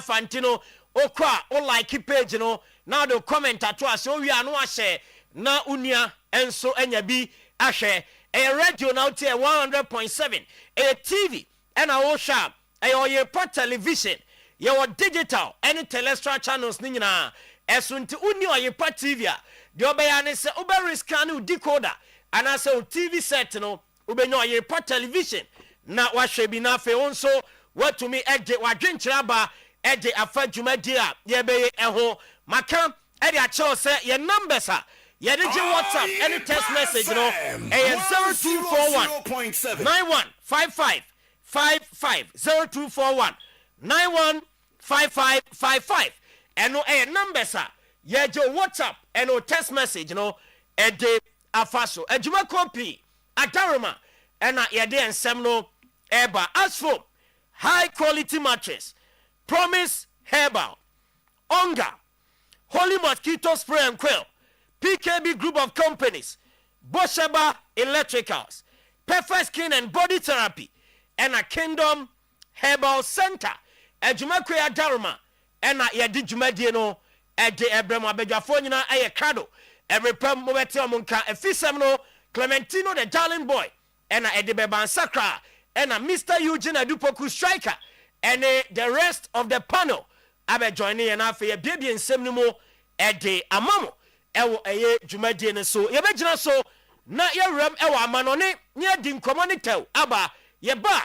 fantino okwa o like page no now the comment ato ase o wi anu ahye na unia enso anya bi ahwe a radio now te 100.7 a TV and a wo sharp a Oyerepa television your digital any terrestrial channels ni nyina esunti uni Oyerepa TV a de obeya ne se oberi scan u decoder ana se TV set no ubenya Oyerepa television na wahwe bi na fe onso watumi eje wadwenkyira ba eje afa dwumadi a ye beye eho maka ede a che se ye numbers a ye de WhatsApp any text message no 0241 9155 55 0241 915555 eno numbers a ye je WhatsApp eno text message no ede afaso ejuma copy adaroma ena ye de ensem no eba as for high quality mattress Promise Herbal Onga Holy Mosquito Spray and Quail PKB Group of Companies Bosheba Electricals Perfect Skin and Body Therapy and a Kingdom Herbal Center Ejumakwe Adaruma and a Yadi Jumadieno at the Ebrema Bejafonina Aye Crado every pump Movetio Munka Efisemno Clementino the Darling Boy and a Edibeban Sakra and a Mr. Eugene Adu Poku striker and the rest of the panel abe joining and afi e bia nsem no mo e de amamo e wo eye dwumadi ne so ye begina so na ye ram e wo amanone ne di nkomo ne tew aba ye ba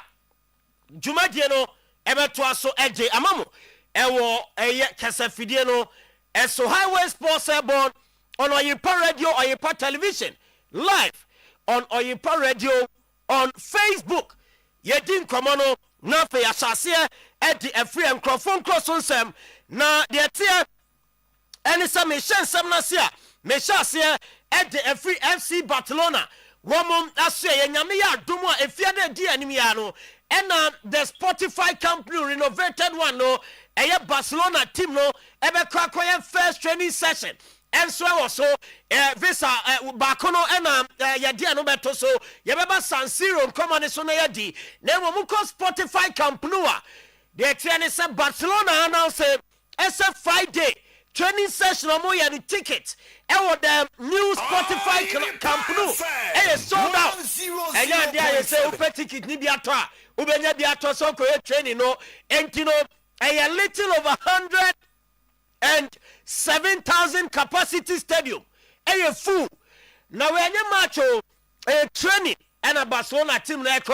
dwumadi no e beto aso e de amamo e wo eye kasafidie no e so highway sports airborne on Oyerepa Radio Oyerepa television live on Oyerepa Radio on Facebook ye di nkomo no na fe asase e di afri enkrofon krosonsem na de tie ene se me hyensem na se a me hyase e di afri FC Barcelona womom aso ye nyame ya domo a efiade di anim ya no ena the Spotify company renovated one no eye Barcelona team no e be kwakoye first training session enso e wo so visa bakono ena ye dia no beto so ye beba San Siro nkoma ne so na ye di na mo mu ko Spotify company a de tiane se Barcelona announce ese Friday training session mo ye the ticket e wo the new Spotify company e sold out e ya dia ye se upe ticket ni bi ato a ubenya bi ato so ko training no entino a little over 107,000 capacity stadium. A full. Now when you match a training and a Barcelona team like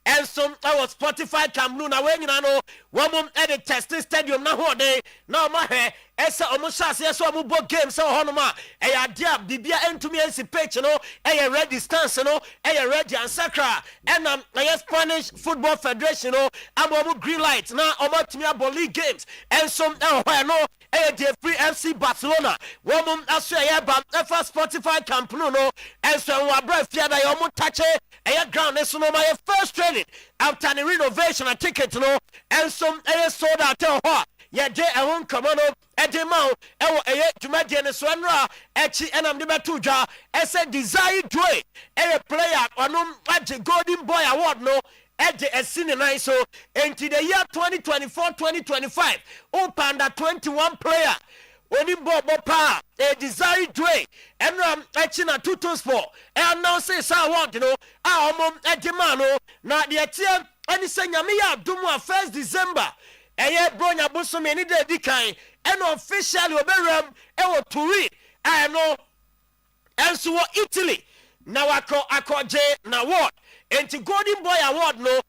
and some our Spotify Camp Nou. Now when you know one mum at the testing stadium now what day now my hair esa omusha yes so mo game so honoma e ya dia bibia entumi ensi page no e red distance no e red ansakra and Spanish Football Federation no am green light now omotumi abo league games and some no the free FC Barcelona womum aso e ba efa Spotify Camp Nou no and so wa bra fia da yomu tache e ground so no my first training after the renovation a ticket no and some sold out ho ye de e won komono e de ma e wo e dwumade ne so nra echi enam de beto dwa e se desire joy e player onum age golden boy award no Eje esini nine so into the year 2024-2025 under 21 player oni bobo pa a desire joy and echina tutu sport and now say sa award you know ejimano na de etia ani senyame ya domo 1st December eye bronya bosomi ni de dikan and officially oberam e wo turi I know enso Italy na akoje na award enti golden boy award no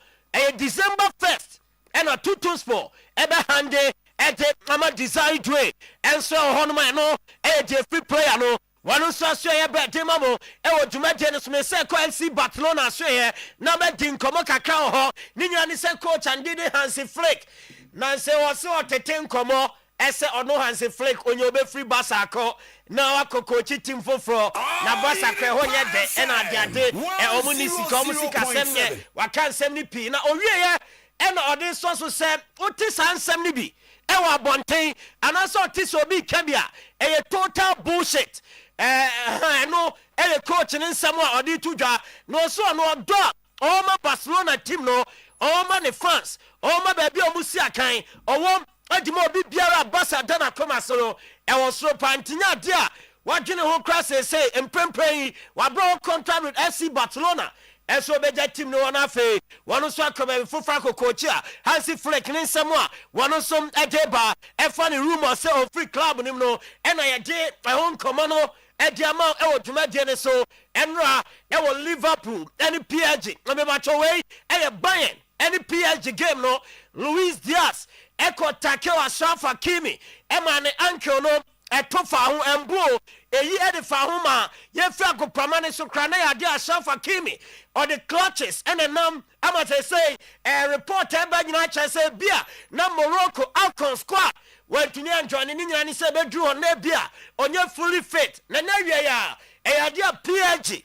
December 1st and a tutu sport ebe hande ete ama design way and so honoma no the free player no one so so ye be de mamo e wo dwumaje no so me se ko FC Barcelona so ye na be din komo kakra ho ni nya ni se coach and did Hansi Flick na se wo se o tete komo ese ono Hansi Flick onye obe free Barca ko na wakokochi team foforo na Barca kre ho nye de e na ade e omuni sika omusika semye waka nsem ni pi na owie ye e na ode so se oti san nsem ni bi e wa bonten anaso oti so bi kabia e total bullshit no e coach ni nsem a ode tudwa no so no do all my Barcelona team no all my fans all my baby omusi akan owom adimo obi biara basa dana koma so e wo soro pantinya de a wadwene ho kra say emprempren wabro contract with FC Barcelona eso beja team no na fe wono so akoma fufa kokochi a Hansi Flick ne nsem a wono so edeba e fa ne rumor say o free club nim no e na ye de hon komo no e de ama e wo dwumadie ne so enra e wo Liverpool any PSG na be macho we e Bayern any PSG game no Luis Diaz Eko Takeo Ashraf Hakimi Emane Anke no etofa ho embuo eyi edifa ho ma ye fi akopama ne so kra na yade Ashraf Hakimi or the clutches and enam amate say a reporter ba nyina cha say bia na Morocco Alcon squad wantuni anjoine ni nyina ni say bedru ho na bia onye fully fit na wie ya yade PSG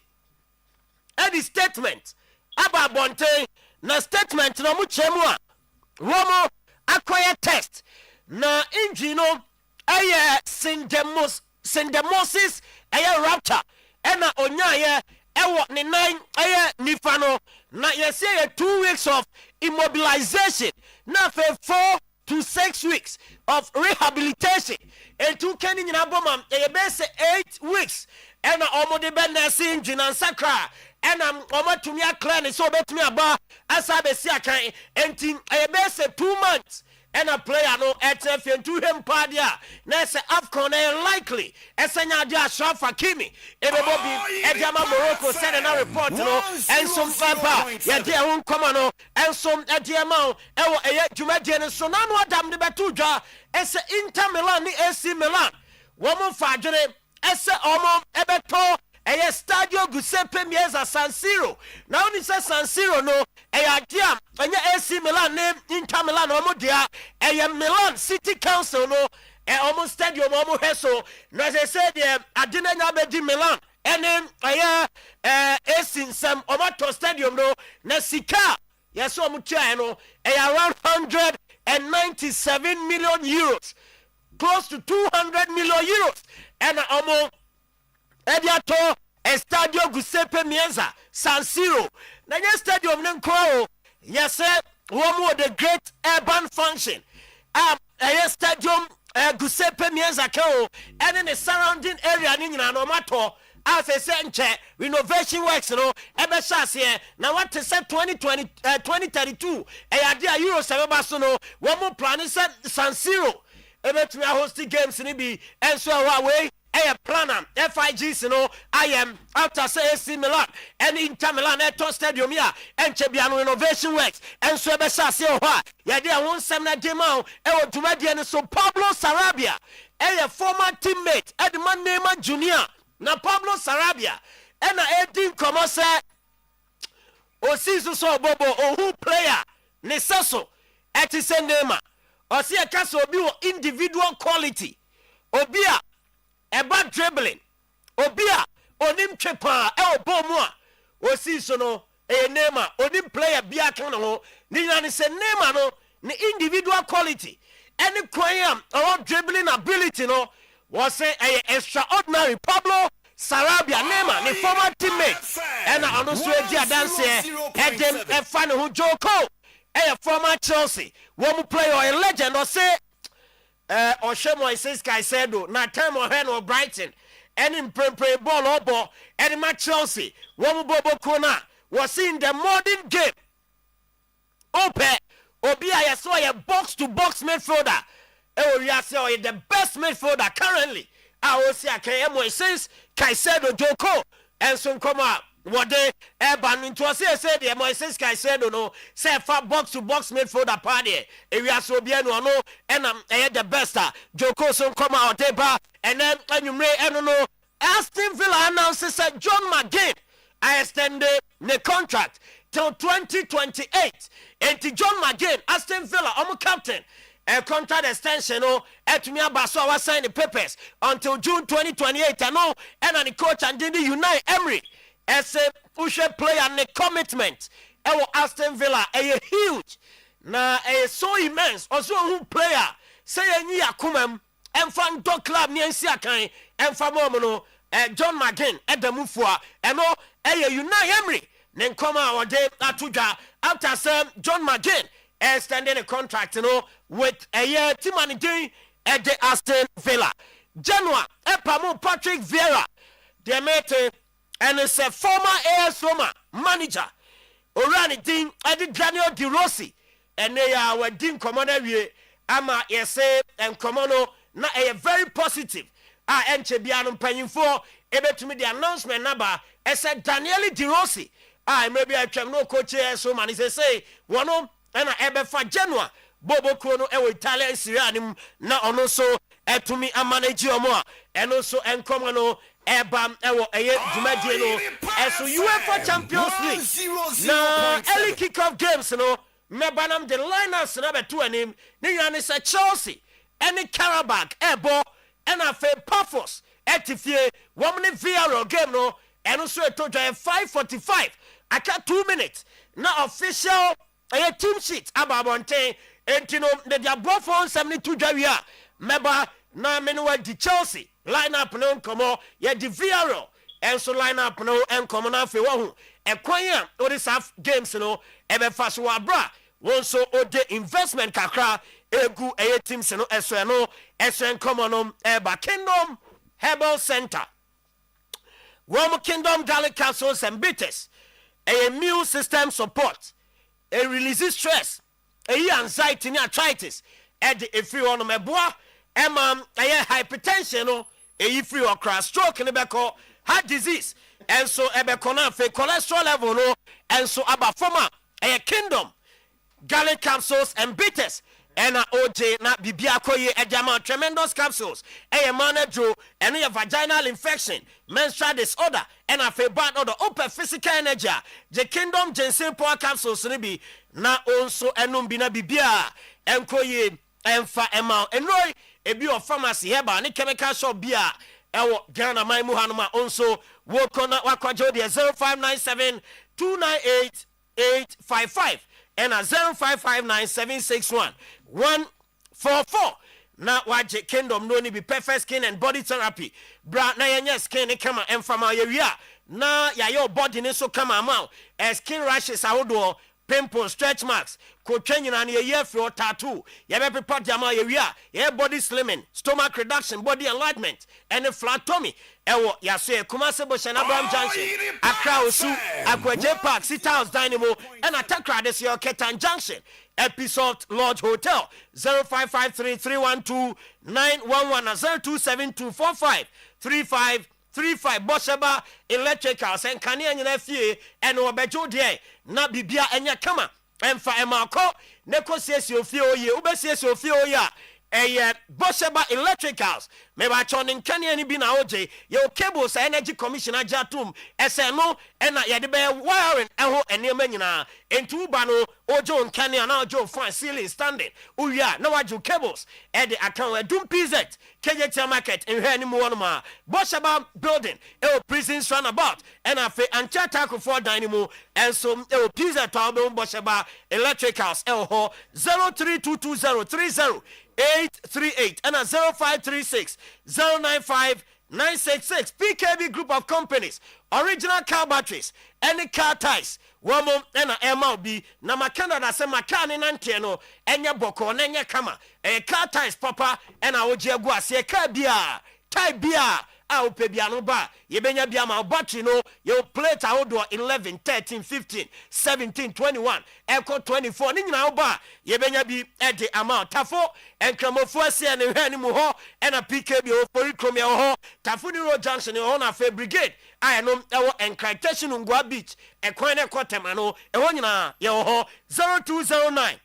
edi statement aba bonte na statement na mu chemu a Romo akoye test na injury no aye syndemosis aye rupture ena onyaye ewo ne nan aye nifa no na yesi 2 weeks of immobilization na for 4 to 6 weeks of rehabilitation and two keni nyina boma aye be say 8 weeks ena omode be na si injury na sakra ena omatumi akla so betumi aba asa be si akan enti aye be say 2 months and a player no etf to him padia na say Afcon likely esenya dia Ashraf Hakimi ebebobi ediama Morocco said in a report no and some papa ya dia won come no and some ediama ewo eye dwumadie no so na no adam de betu dwa ese Inter Milan ni AC Milan wo mo fa adwene ese omo ebeto eye Stadio Giuseppe Meazza San Siro na oni say San Siro no eye dia enye AC Milan name Inter Milan omo dia eye Milan City Council no omo stadium omo heso na say the adina nya be di Milan ene eye AC nsem omo to stadium no na sika yes omo tua no eye around 197 million euros close to 200 million euros and omo Ediato Estadio Giuseppe Meazza San Siro. Na nye stadium nenko yes one the great urban function. Stadium Giuseppe Meazza ko and in the surrounding area ni nyina no matter as I say nche renovation works no ebe shas here na what to say 2032 dia Euro 7 so no one more plan San Siro ebe to host games ni bi enso away plan FIGs no I am after say AC Milan and Inter Milan at stadium here and Chebiano renovation works and so be say ya dia won sem na dema e wo dwumadie ne so Pablo Sarabia former teammate Edman Neymar Junior na Pablo Sarabia and na edin komo say o sisu so bobo who player ne seso etise Neymar o se e ka so obi wo individual quality obi a eba dribbling obia onim twepa obomu a osi so no Neymar onim player bia kan no ni nyane se Neymar no ni individual quality any kwan or dribbling ability no was say extraordinary Pablo Sarabia Neymar ni former teammate and ano so edia dance edem efa ne ho Joko former Chelsea one player or a legend or say Oshemo says Caicedo na time o hen o Brighton and in play ball obo and ma Chelsea one bobo kona was in the modern game ope obi I saw a box to box midfielder we are say the best midfielder currently I will say Akemo says Caicedo Joko and some come out what they ban into us say the Moises Caicedo no say for box to box midfielder party we are so bien no and the best Joko some come out there and then you may I don't know Aston Villa announces that John McGinn I extended the contract till 2028 and to John McGinn Aston Villa captain a contract extension at me about so I sign the papers until June 2028 and the coach and did Unai Emery as a pusher player and a commitment Aston Villa huge na so immense also who player say any akumam and fan dog club near Siakan and Famono John McGinn at the Mufua and Unai Emery then come out day atuja after John McGinn extending a contract, with a year team managing at the Aston Villa. Genoa, Epamo Patrick Vieira, the mate, and it's a former AS Roma manager. Orani Ding, Eddie Daniel Di Rossi, and they are with Ding Commander, Ama Yese and Comono, na a very positive. Enche Bianum paying for, able to me the announcement number, I said Daniel Di Rossi. Maybe I can no coach so man, he say, one and I ever for Genoa, Bobo Kono, Italian Syrianum, na ono so, to me a manager more, and also and Commono. Ebam ewo eye Jumadieno eso UEFA Champions League na early kick-off games mebanam the liners na beto anim ne yan say Chelsea any Karabakh ebo and afa Pafos etifie womne VAR game no eno so eto 5:45 aka 2 minutes na official team sheet ababonten entino de dia bofo 72 dwawia meba na menwa di Chelsea line up no komo ye di VAR and so line up no and komo na fe wo hu e kwan a o dis half games no e be fa so abra won so o de investment kakra egu e teams no eso komo no e ba Kingdom Herbal Center Rome Kingdom Garlic Capsules and Bitters a immune system support a release stress a anxiety and arthritis e de e free on meboa Emma, hypertension, free or crash stroke in the heart disease, and so cholesterol level, and so about former a Kingdom, Garlic capsules and bitters, and OJ not Bibiakoye Ejama tremendous capsules, a manadro, and a vaginal infection, menstrual disorder, and a bad or the open physical energy, the Kingdom Ginseng Power capsules, nibi na also enumbina bibia, and koye, and fa emma, and roy. Ebi of pharmacy heba ni chemical shop bia ewo Ghana mai mu hanuma onso wo kona wakwajo de 0597 298 855 and 0559 144 na waje Kingdom no ni be perfect skin and body therapy bra na yenya skin ni kama emfama yewia na ya your body ni so kama ma skin rashes ahodo pimples, stretch marks, coaching and a year for tattoo. You have a part jama ye body slimming, stomach reduction, body enlargement, and a flat tummy. Ewo ya say Kumasi Bush and Abraham Junction, Accra Osu, Akwaje Park, City House Dynamo, and Atakra this year Ketan Junction. Episode Lodge Hotel 0553 312 35 Bosheba Electricals and Kanye and Fie and Obejo de na bibia enya kama emfa emako neko sesio fie oye ubesesio fie oya Bosheba Electricals me ba chonin Kanye ni bi na oje ye cables energy commission ajatum ese no ena ye de be wiring eho enema nyina entu ba no ojo Kanye na ojo fan ceiling standing uya na waju cables e de account edum PZ KJT market in here anymore ma Bosheba building prison runabout and afe ancha tackle for dynamo and so PZ to Bosheba Electricals 0322030 and 0536 095 966 PKB group of companies original car batteries any car ties woman and MLB na makanda na se makane nante no enye boko na enye kama car ties papa and oje agu ase car bia tie bia a ope bia no ba ye benya bia ma battery no you plate ahodo 11 13 15 17 21 echo 24 ni nyina oba ye benya bi e de amount tafo enkramofo ase ne hwani mu ho e na PKB o Poricromia ho tafo ni road junction ho na fa brigade I no ewo encryptation ngwa beach ekwan ne kotema no e ho nyina ye ho 0209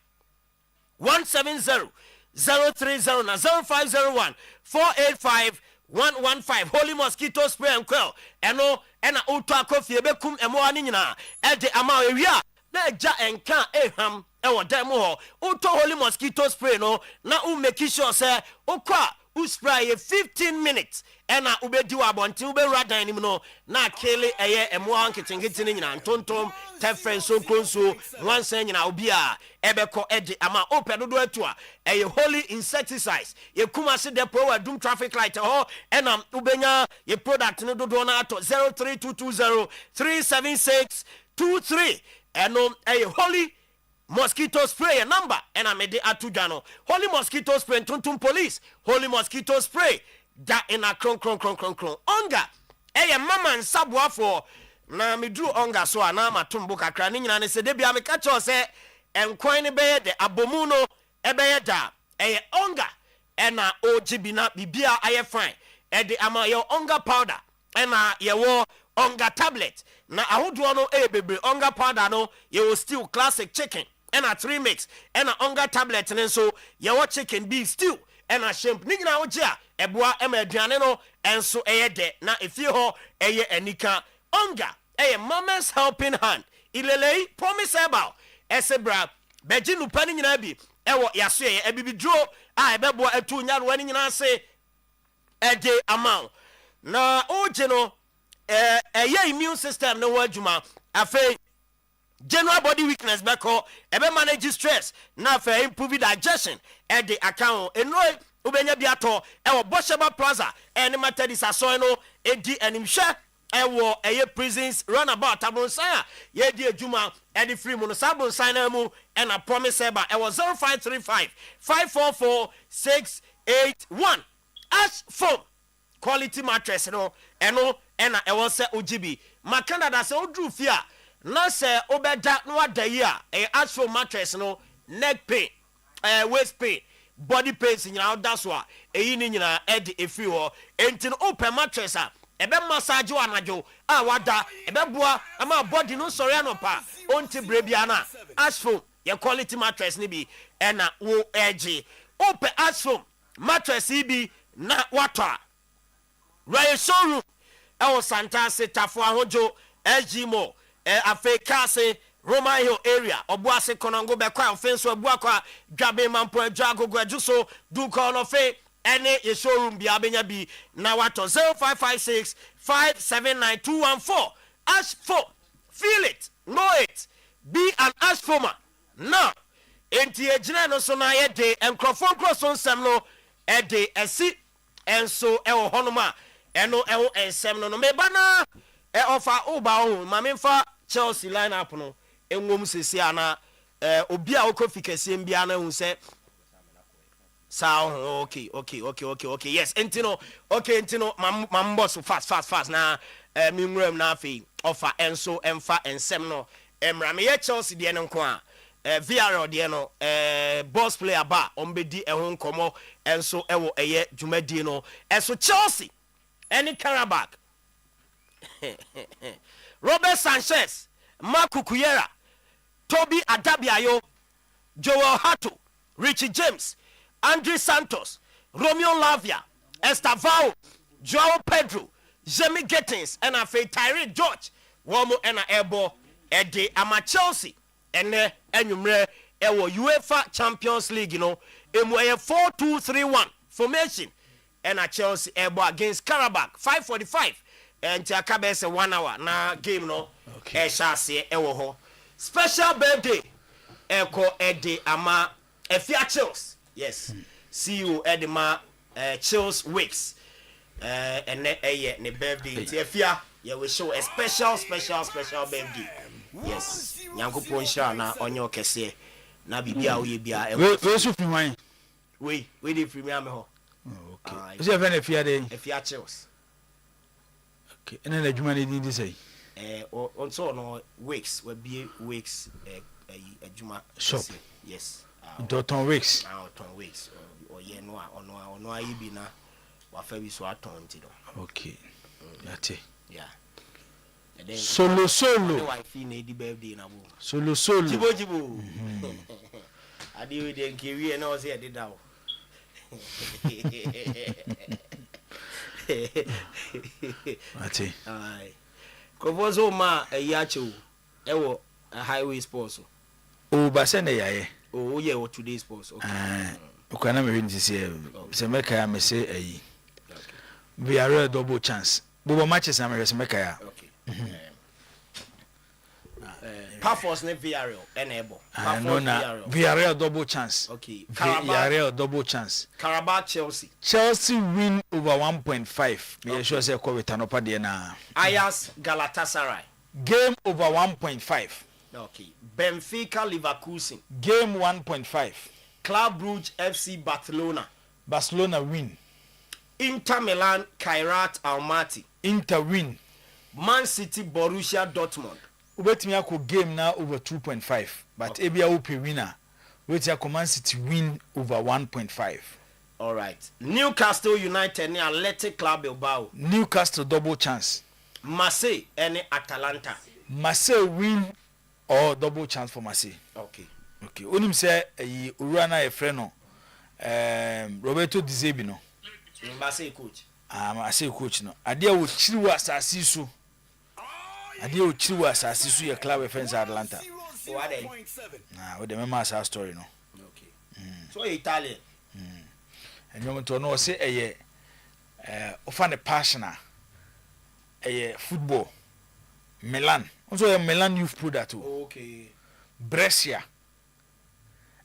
170 030 na 0501 485 115 Holy Mosquito Spray and Quell eno ena uto akofie bekum emo ani nyina e de ama ewia na eja enka eham ewo dem ho uto Holy Mosquito Spray no na make sure say ukwa spray 15 minutes ena ubedi wa bonti ubewura dan nim no na kele eye emo anketenkete nyina ntontom tefren so konso wansan nyina obi a ebeko ede ama open dodo atu a eye holy insecticides ye kumase depo wa dum traffic light ho ena ubenya ye product no dodo na ato 03220 376 23 eno eye holy mosquito spray number and I made the atujano. Holy mosquito spray tuntum police. Holy mosquito spray da in a kron. Onga. Mama and sabwa for na me drew onga so na matumbo kakra ni nyina ne se de bia me ka cho se enkwan ne be de abomuno ebe da onga ena ojibi na bibia aye fine de ama yo onga powder ena ye wo onga tablet na ahodo no bebe onga powder no ye wo stew classic chicken ena 3 mix ena onga tablet ne so ye wo chicken beef stew ena shrimp ni nyina wo je a eboa ema aduane no enso de na efie ho anika onga mama's helping hand ilelei promise about esebra beji nupa ni nyina bi ewo yaso ebibidro a ebebo atu nya ro ni nyina se ede amount na oje no immune system no wadwuma afa general body weakness beko ebe manage stress na afa improve digestion ede account enoi ubenya biato ewo bosheba plaza ene matadis aso no edi animhwe ewo prisons runabout abonsan ye di adwuma edi free mu no sabonsan na mu ena promise eba ewo 0535 544 681 ash foam quality mattress no eno ena ewo se ogibi makanda da se odru fia na se obeda no adayi a ash foam mattress no neck pain waist pain body pain nyina oda so a eyi ni nyina edi efiri ho entin open mattress a ebe massage anajo a wada ebe boa ama body no sori anopa onti brebia na ashfo ye quality mattress ni bi ena wo edge open ashfo mattress bi na water right showroom e Santa Setafo ahojo SG Africa se Roman Hill area obuase konongo be kwa offense obuakwa dwabe mampo adwagogo adjuso du kono fe ene ye showroom bia benya bi na wato 0556 579214 ash for feel it know it be an ash former now enti ejina no so na ye de enkrofon kroso nsem no ede esi enso ewo honoma eno ewo ensem no me bana offer oba o mamemfa Chelsea lineup no enwom sesi ana obi a okofikase mbia na hu se sao okay yes entino mam boss fast na minwem na afi offer enso emfa ensem no emra me ye Chelsea de nko a VRL de no boss player ba ombedi ehun komo enso ewo eye dwumadi no eso Chelsea any Carabao Robert Sanchez Marco Kuyera Toby Adabiayo Joel Hato Richie James Andre Santos Romeo Lavia Estavao Joao Pedro Jimmy Gittins and Afe Tyree George Womo and Ebo Ede Ama Chelsea and Enumre Ewo UEFA Champions League you know Emwe 4-2-3-1 formation and a Chelsea Ebo against Carabao 5:45 and Akabe say 1 hour na game no okay shase ewo ho special birthday eko Ede Ama Efia Chills yes CEO Edema Chills Weeks and ne birthday Efia yeah we show a special birthday yes Nyankopon sha na onyo kese na bibia we bia we so free wine we dey free me am ho okay is even Efia dey Efia Chills okay and then adwuma ne din say on so no weeks we be weeks adwuma shop yes Doton weeks ton weeks or ye no ono ayi bi na wa fa bi so aton ti do okay yate yeah and then solo wife na di birthday na bo solo jibo adi we dey nkewi na o say dey da o ate ai kovozo ma yacho ewo highway sports o ba se na yaye oh yeah what today's sports okay ukwana me hwini sisi se meka ya me se ayi we are a double chance bobo matches am se meka ya okay Pafos ne VRL enable no na VRL double chance okay VRL double chance Carabao Chelsea win over 1.5 me sure say ko weta no pa de na Ajax Galatasaray game over 1.5 Okay. Benfica Leverkusen. Game 1.5. Club Brugge FC Barcelona. Barcelona win. Inter Milan Kairat Almaty. Inter win. Man City Borussia Dortmund. Ubetimi ako game now over 2.5. But Okay. Ebia upe winner. Wait ako Man City win over 1.5. All right. Newcastle United and Athletic Club Bilbao. Newcastle double chance. Marseille and Atalanta. Marseille win or double chance for Marseille. Okay. Okay. Onim say Urana e friend no. Roberto Di Zerbi no. Marseille coach. Marseille coach no. Ade wo chiriwa asase so. Ade wo chiriwa asase so ye club e friends Atlanta. What then? Nah, we the member sa story no. Okay. So Italian. And you want to know say offer the passion football. Milan. Also a Milan youth pro that too. Okay. Brescia.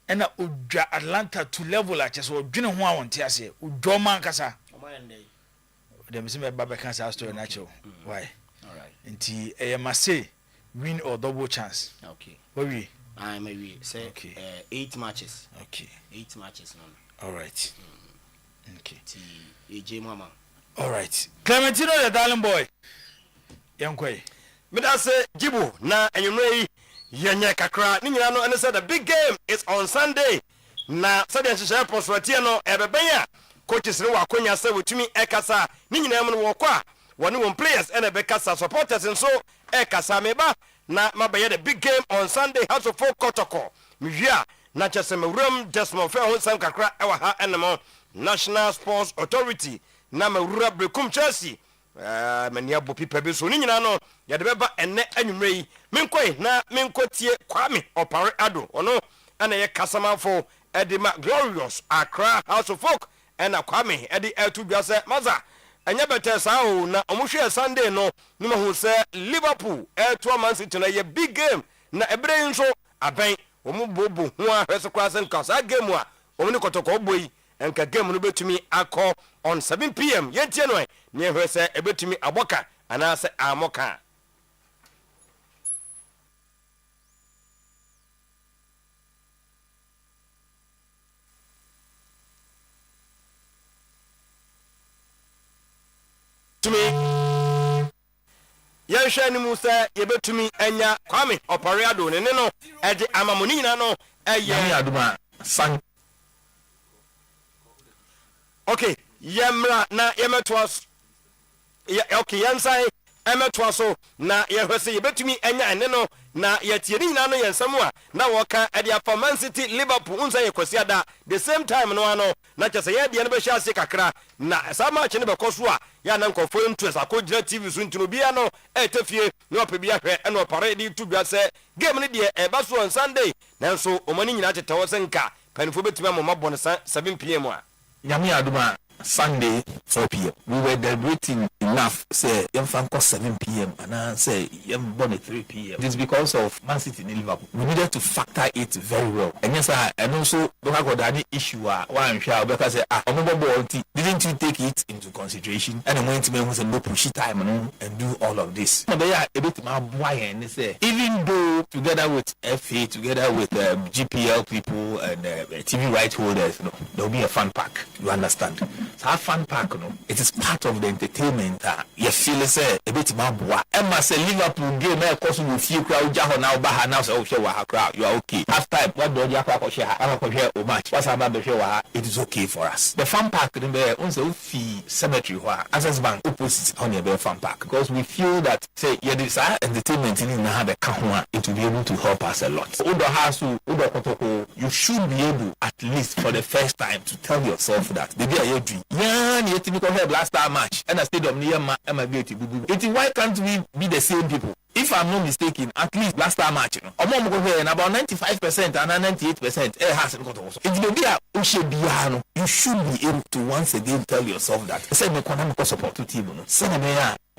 And Udra Atlanta to level like just or dwene ho awon te ase. Udro man kasa. Dem say me baba kan sa story natural. Why? All right. Nti Marseille win or double chance. Okay. What we? I'm maybe say Okay. 8 matches. Okay. 8 matches no. All right. Okay. AJ Mama. All right. Clementino the darling boy. Yankwe. Me da say Jibu na enwumre yenye kakra ni nyina no and say the big game is on Sunday. Na so den hyehyɛ prosperity no ebebenya coaches ne wakonya say wetumi ekasa ni nyina mu no wokɔ a wɔne wɔn players and ebekasa supporters nso ekasa meba na mabɛyɛ the big game on Sunday House of Folk Kotoko. Mihia na kyese mewuram Desmond Fair ho nsam kakra ɛwɔ ha enemo National Sports Authority na mewura Brekum Chelsea mania bo pipa bi so ni nyina no ya de beba enne anwumre yi menkoi na menkotie Kwame Opare Ado ono ana ye kasamafo edima Glorious Accra House of Folk ena Kwame edi etu biase maza enya bete saa o na omuhwe Sunday no nima hu se Liverpool etu Man City na ye big game na ebre nso aben omu bobo hu a hwese kwase nka saa game a omni kotoko boyi enka game no betumi akọ on 7 p.m. yentie no ne hwese ebetumi aboka anase amoka tumi yehwe ni musa yebetumi enya Kwame Opare Ado ne no ede amamoni nyina no eye aduma san. Okay, yemra na yemetwas okay yensai emetwaso na yehwese yebetumi enya ene no na yetieni nyina no yensam a na woka ade afa Man City Liverpool unsa yekwasiada the same time no ano na kyese ye de ne be hya ase kakra na sa match ne be koso a ya na nkofo interest akogira TV so ntino bia no etefie na opebia hwe ene Opare di tu bia se game ne de e ba so on Sunday nanso omani nyina tetewo se nka panifo betumi amoma bon 7 p.m. a Nyame aduma Sunday 4 p.m. We were deliberating enough say yam fanko 7 p.m. and say yam born at 3 p.m. It is because of Man City in Liverpool. We needed to factor it very well. And yes, and also because of the issue one share because didn't you take it into consideration and I went to me with a no pushy time and do all of this. But yeah, a bit my boy and say even though together with FA, together with GPL people and TV right holders, there will be a fun pack. You understand? So have fun pack, it is part of the entertainment. You feel say a bit more boy. Emma say Liverpool game, of course, with few crowd now, Baha now, so crowd, you are okay. Half time, what do you share? Or match? What's about the show? It is okay for us. The fun pack in there, also fee cemetery, Access Bank opposite on your fun pack because we feel that say yeah, this entertainment in have a kahua, it will be able to help us a lot. You should be able at least for the first time to tell yourself that the day you dream. Yeah, you typical last time match and a stadium near my why can't we be the same people? If I'm not mistaken, at least last time match, and about 95% and 98% has you should be able to once again tell yourself that same economic support to team.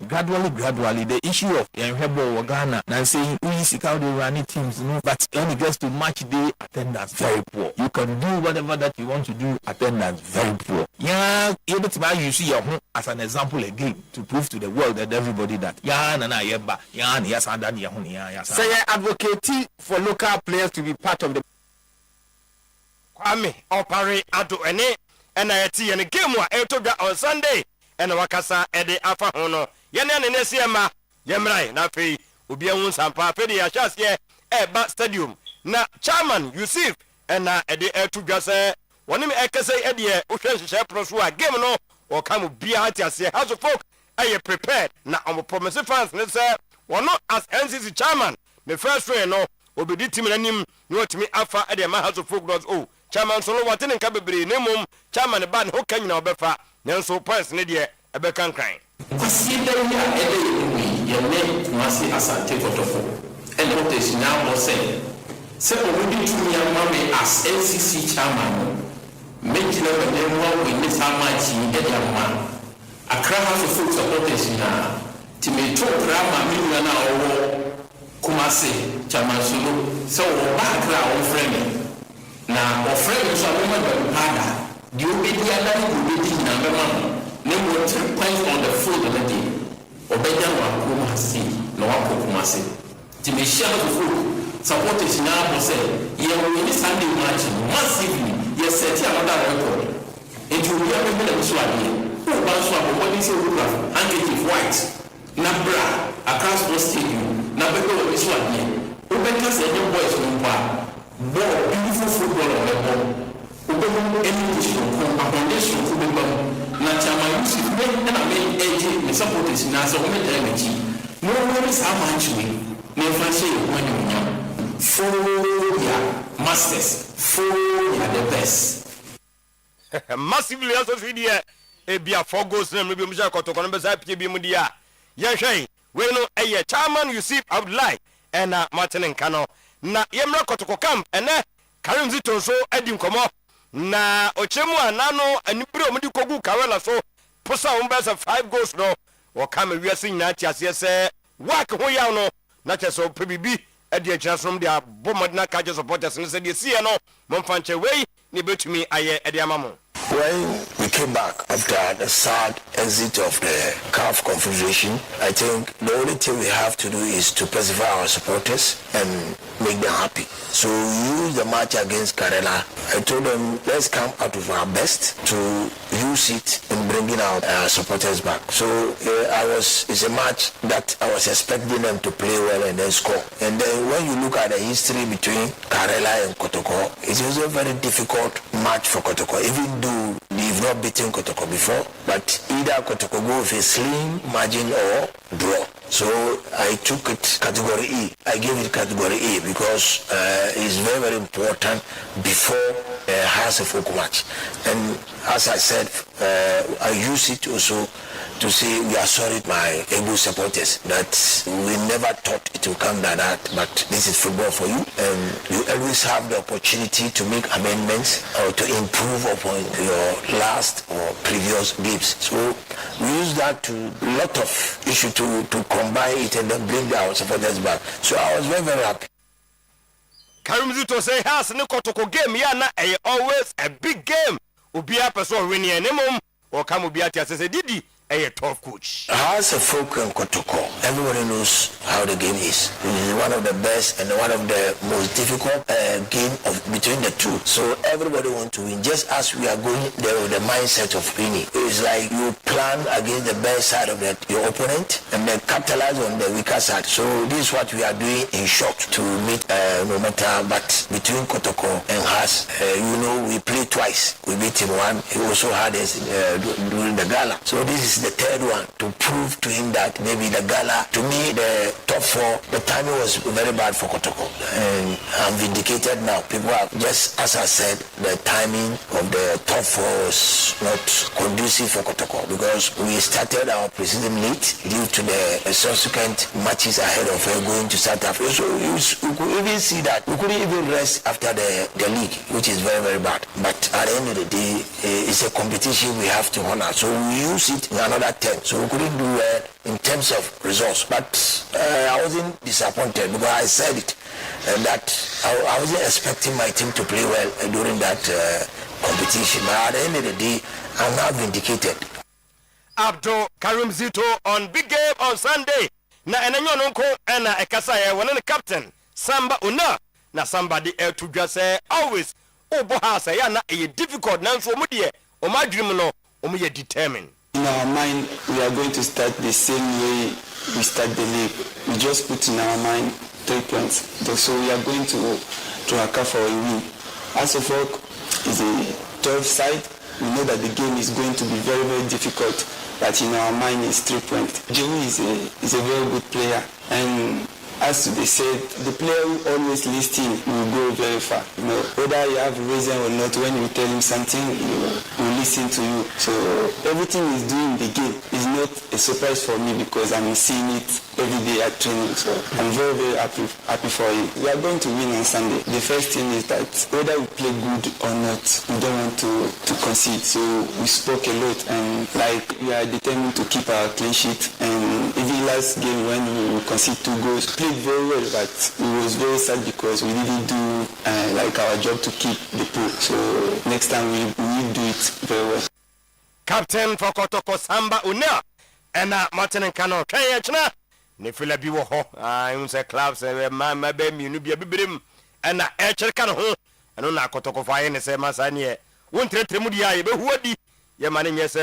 gradually, the issue of Ghana Ghana and saying we see how they run teams, but when it gets to match day, attendance very poor. You can do whatever that you want to do, attendance very poor. Yeah, you see your home as an example again to prove to the world and everybody that say advocate for local players to be part of the Kwame Opare Ado ene I see any game on Sunday and wakasa ede afa hono yene ne nesiema yemrai na fei obi ehun sampa fe de ya chase eba stadium na chairman Yusuf na ede etudwa se woni me ekese ede ohwe hyehyɛ pro so a game no o kam bia ati ase house of folk aye prepared na omo promise fans ne se wono as NCC chairman the first way no obedi team nanim no otimi afa ede ma house of folk does oh chairman so no watene nka bebre ne mum chairman ba ne ho kan nyina obefa nenso points ne de ebe kankran consider ya ede ye ne masi asante kotofo and what is now say se obedi tumi amame as NCC chairman make na be mo we ni samachi ede amma Accra House of Folk supporters na time to drama mi na owo Kumasi chairman solo so ba Accra o friend na o friend so aboma ba pada di obedi ada ni obedi na mema ne mo 3 points on the field na day obeja wa Kumasi na wa Kumasi time share of folk supporters na bo say ye we ni Sunday match massively ye set another record it will be able to so ade o ba so aboma ni say photograph handkerchief white na bra across the stadium na be go so ade o be ka say young boys no pa ball beautiful football on the ball o be mo any position ko accommodation ko be bam na chama Yusuf me na me eje me supporters na so me tell me chi no no is how much we me fancy when you know for ya masters for ya the best massively also video e bia 4 goals na me bi mu ja kotoko no be sa pie bi mu dia ye hwe we no eye chairman Yusuf Abdullahi na Martin Nkano na yemra kotoko camp ene Karim Zito so adi nkomo na ochemu anano anibire omudi kogu kawela so posa umbesa 5 goals no wo kama wiase nyina tiase se work ho yaw no na cheso pebibi adi achasrom dia bomodina kaje supporters ne se die sie no momfanche wei ne betumi aye adi amamo. When we came back after the sad exit of the CAF Confederation, I think the only thing we have to do is to persevere our supporters and make them happy. So we used the match against Karela. I told them, let's come out of our best to use it in bringing our supporters back. So it's a match that I was expecting them to play well and then score. And then when you look at the history between Karela and Kotoko, it was a very difficult match for Kotoko, even though they've not beaten Kotoko before, but either Kotoko go with a slim margin or draw. So I took it category E. I gave it category E because it's very, very important before House of Folk match. And as I said, I use it also to say we are sorry, my able supporters, that we never thought it would come like that, but this is football for you, and you always have the opportunity to make amendments or to improve upon your last or previous games. So we use that to a lot of issue to combine it and then bring our supporters back. So I was very, very happy. Karim Zito say has no Kotoko game ya na always a big game. Ubia person winning and mum or come ubia say Didi a tough coach. As a folk and Kotoko, everybody knows how the game is. It is one of the best and one of the most difficult game between the two. So everybody wants to win, just as we are going there with the mindset of winning. It's like you plan against the best side of your opponent and then capitalize on the weaker side. So this is what we are doing in short to meet no matter. But between Kotoko and Haas, we played twice. We beat him one. He also had us during the gala. So this is the third one to prove to him that maybe the gala, to me, the top 4, the timing was very bad for Kotoko. And I'm vindicated now. People have, just as I said, the timing of the top 4 was not conducive for Kotoko because we started our preseason late due to the subsequent matches ahead of going to South Africa. So you could even see that we couldn't even rest after the league, which is very, very bad. But at the end of the day, it's a competition we have to honor. So we use it in another 10. So we couldn't do well in terms of results. But I wasn't disappointed because I said it. And that I wasn't expecting my team to play well during that competition. But at the end of the day, I'm now vindicated. Abdul Karim Zito on big game on Sunday. Na enenyo nonko ena ekasa ye wone captain Samba Una na somebody to just say always obo ha say ya na e difficult na nso mu de o ma dwum no o mu ye determined. In our mind, we are going to start the same way we start the league. We just put in our mind 3 points. So we are going to account for a win. As of all, is a 12 side. We know that the game is going to be very, very difficult. But in our mind, is 3 points. Jimmy is a very good player. And as they said, the player who always listens will go very far. You know, whether you have reason or not, when you tell him something, he will listen to you. So everything he's doing in the game is not a surprise for me because I'm seeing it every day at training. So I'm very, very happy for him. We are going to win on Sunday. The first thing is that whether we play good or not, we don't want to concede. So we spoke a lot and like we are determined to keep our clean sheet. And even last game when we concede 2 goals, played very well, but it was very sad because we didn't do like our job to keep the pool. So next time we will do it very well. Captain for Kotoko Samba Una and Martin and Kano Kayachna Nifila Biwo I say clubs my baby you be a bibim and Echer Kano and Una Kotoko Fire and say Masania won't treat Remudia but who be your man yes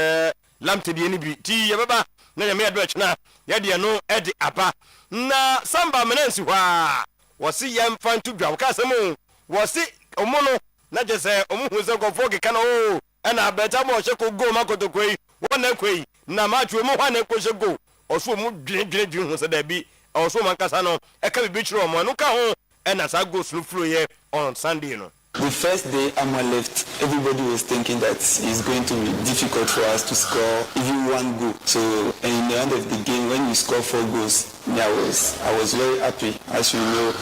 lamp to the enemy tea yababa na me adwachna yade no edi apa na Samba menensi wa wasi yam fan to dwa ka semu wasi omono na je say omuhu se go foge kana o na beta mo she ko go makotokoi wona kwei na matwe mo hwa na ko she go oso mu dwedwedwe hu se da bi oso man kasa no e ka bi chiro mo no ka ho na sa go slu flow here on Sunday no. The first day Amma left, everybody was thinking that it's going to be difficult for us to score even 1 goal. So in the end of the game, when we score 4 goals, I was very happy. As you know,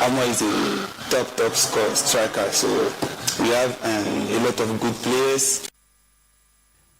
Amma is a top striker. So we have a lot of good players.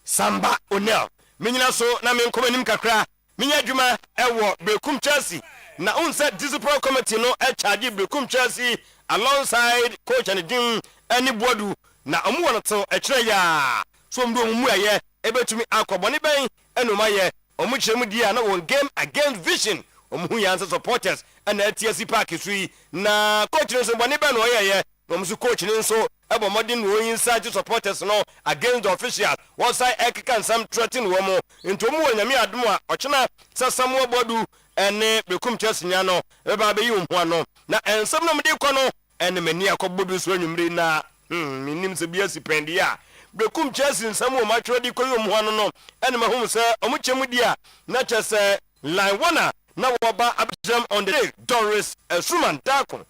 Samba O'Neil, minyina so na me nkomanim kakra, minya dwuma ewo Bekum Chelsea. Na unsa discipline committee no charge Bekum Chelsea alongside coach and team any bodu na omu won to ekire ya so mdo omu aye ebetumi akoboni ben enoma ye omu chiremu dia na won game against vision omu hu yansa supporters and TSC park sui na coach no so boni ben no ye omu so coach no so ebo modern no inside supporters no against the officials one side ekkan some threatening wo mo into omu wonyame adom a ochena sasamo bodu ene Bekum Chelsea nya no eba be yi ho no na ensem no mede kɔ no ene mani akɔbodu so anwumre na minim se bia sipendi a Bekum Chelsea nsam o matro di koyo ho no ene mahum sɛ omu chemu di a na kyese line 1 na woba abjam on the day Doris Esuman Dakon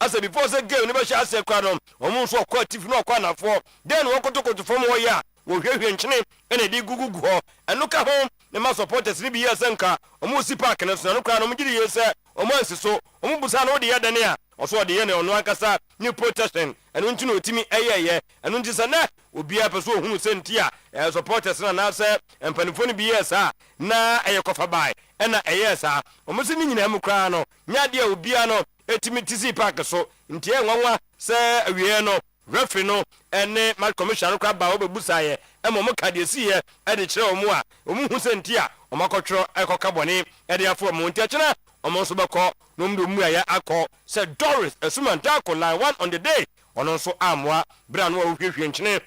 as before say game ne be sha ase kwa no omu so kɔ tif no kɔ anafo then wokotokoto fom wo ya wo hwehwe nkyene ene di gugugu ho eno ka ho ne ma supporters ni bi yesenka omu si park ne so no kwa no mu gidi yese omu ansiso omu busa no de yedane a oso de ye ne ono akasa ni protection eno nti no otimi eyeye eno nti se na obi apeso ohunu senti a supporters na se empanifo ni bi yesa na eyekofa bai ena eyesa omu si ni nyina mu kwa no nya de obi ano etimi tisi park so nti enwanwa se awie no referee no ene match commissioner kwa ba obebusa ye emo ka de si ye e de kire omu a omu hu senti a omakotro ekoka bone e de afo omu nti akira omo so beko no mdo mu ya akọ se Doris Esuman Dakon line 1 on the day ono so amwa bra no hwehwe nkyene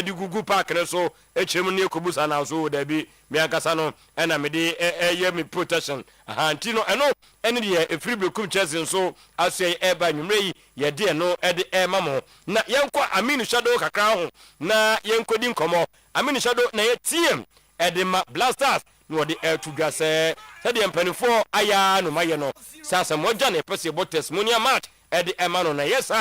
di gugu park ne so echirem ne ekobusa na so da bi me akasa no ena me de ye me protection anti no eno ene de efiri Bekum Chelsea so asye eba nwumre yi ye de no e de mamo na yenko Aminu Shadow kakra ho na yenko di nkomo Aminu Shadow na ye team e de ma Blasters no de to gase said the empanifo aya no maye no sasa moja na pese bo testimonial match e de emano na yes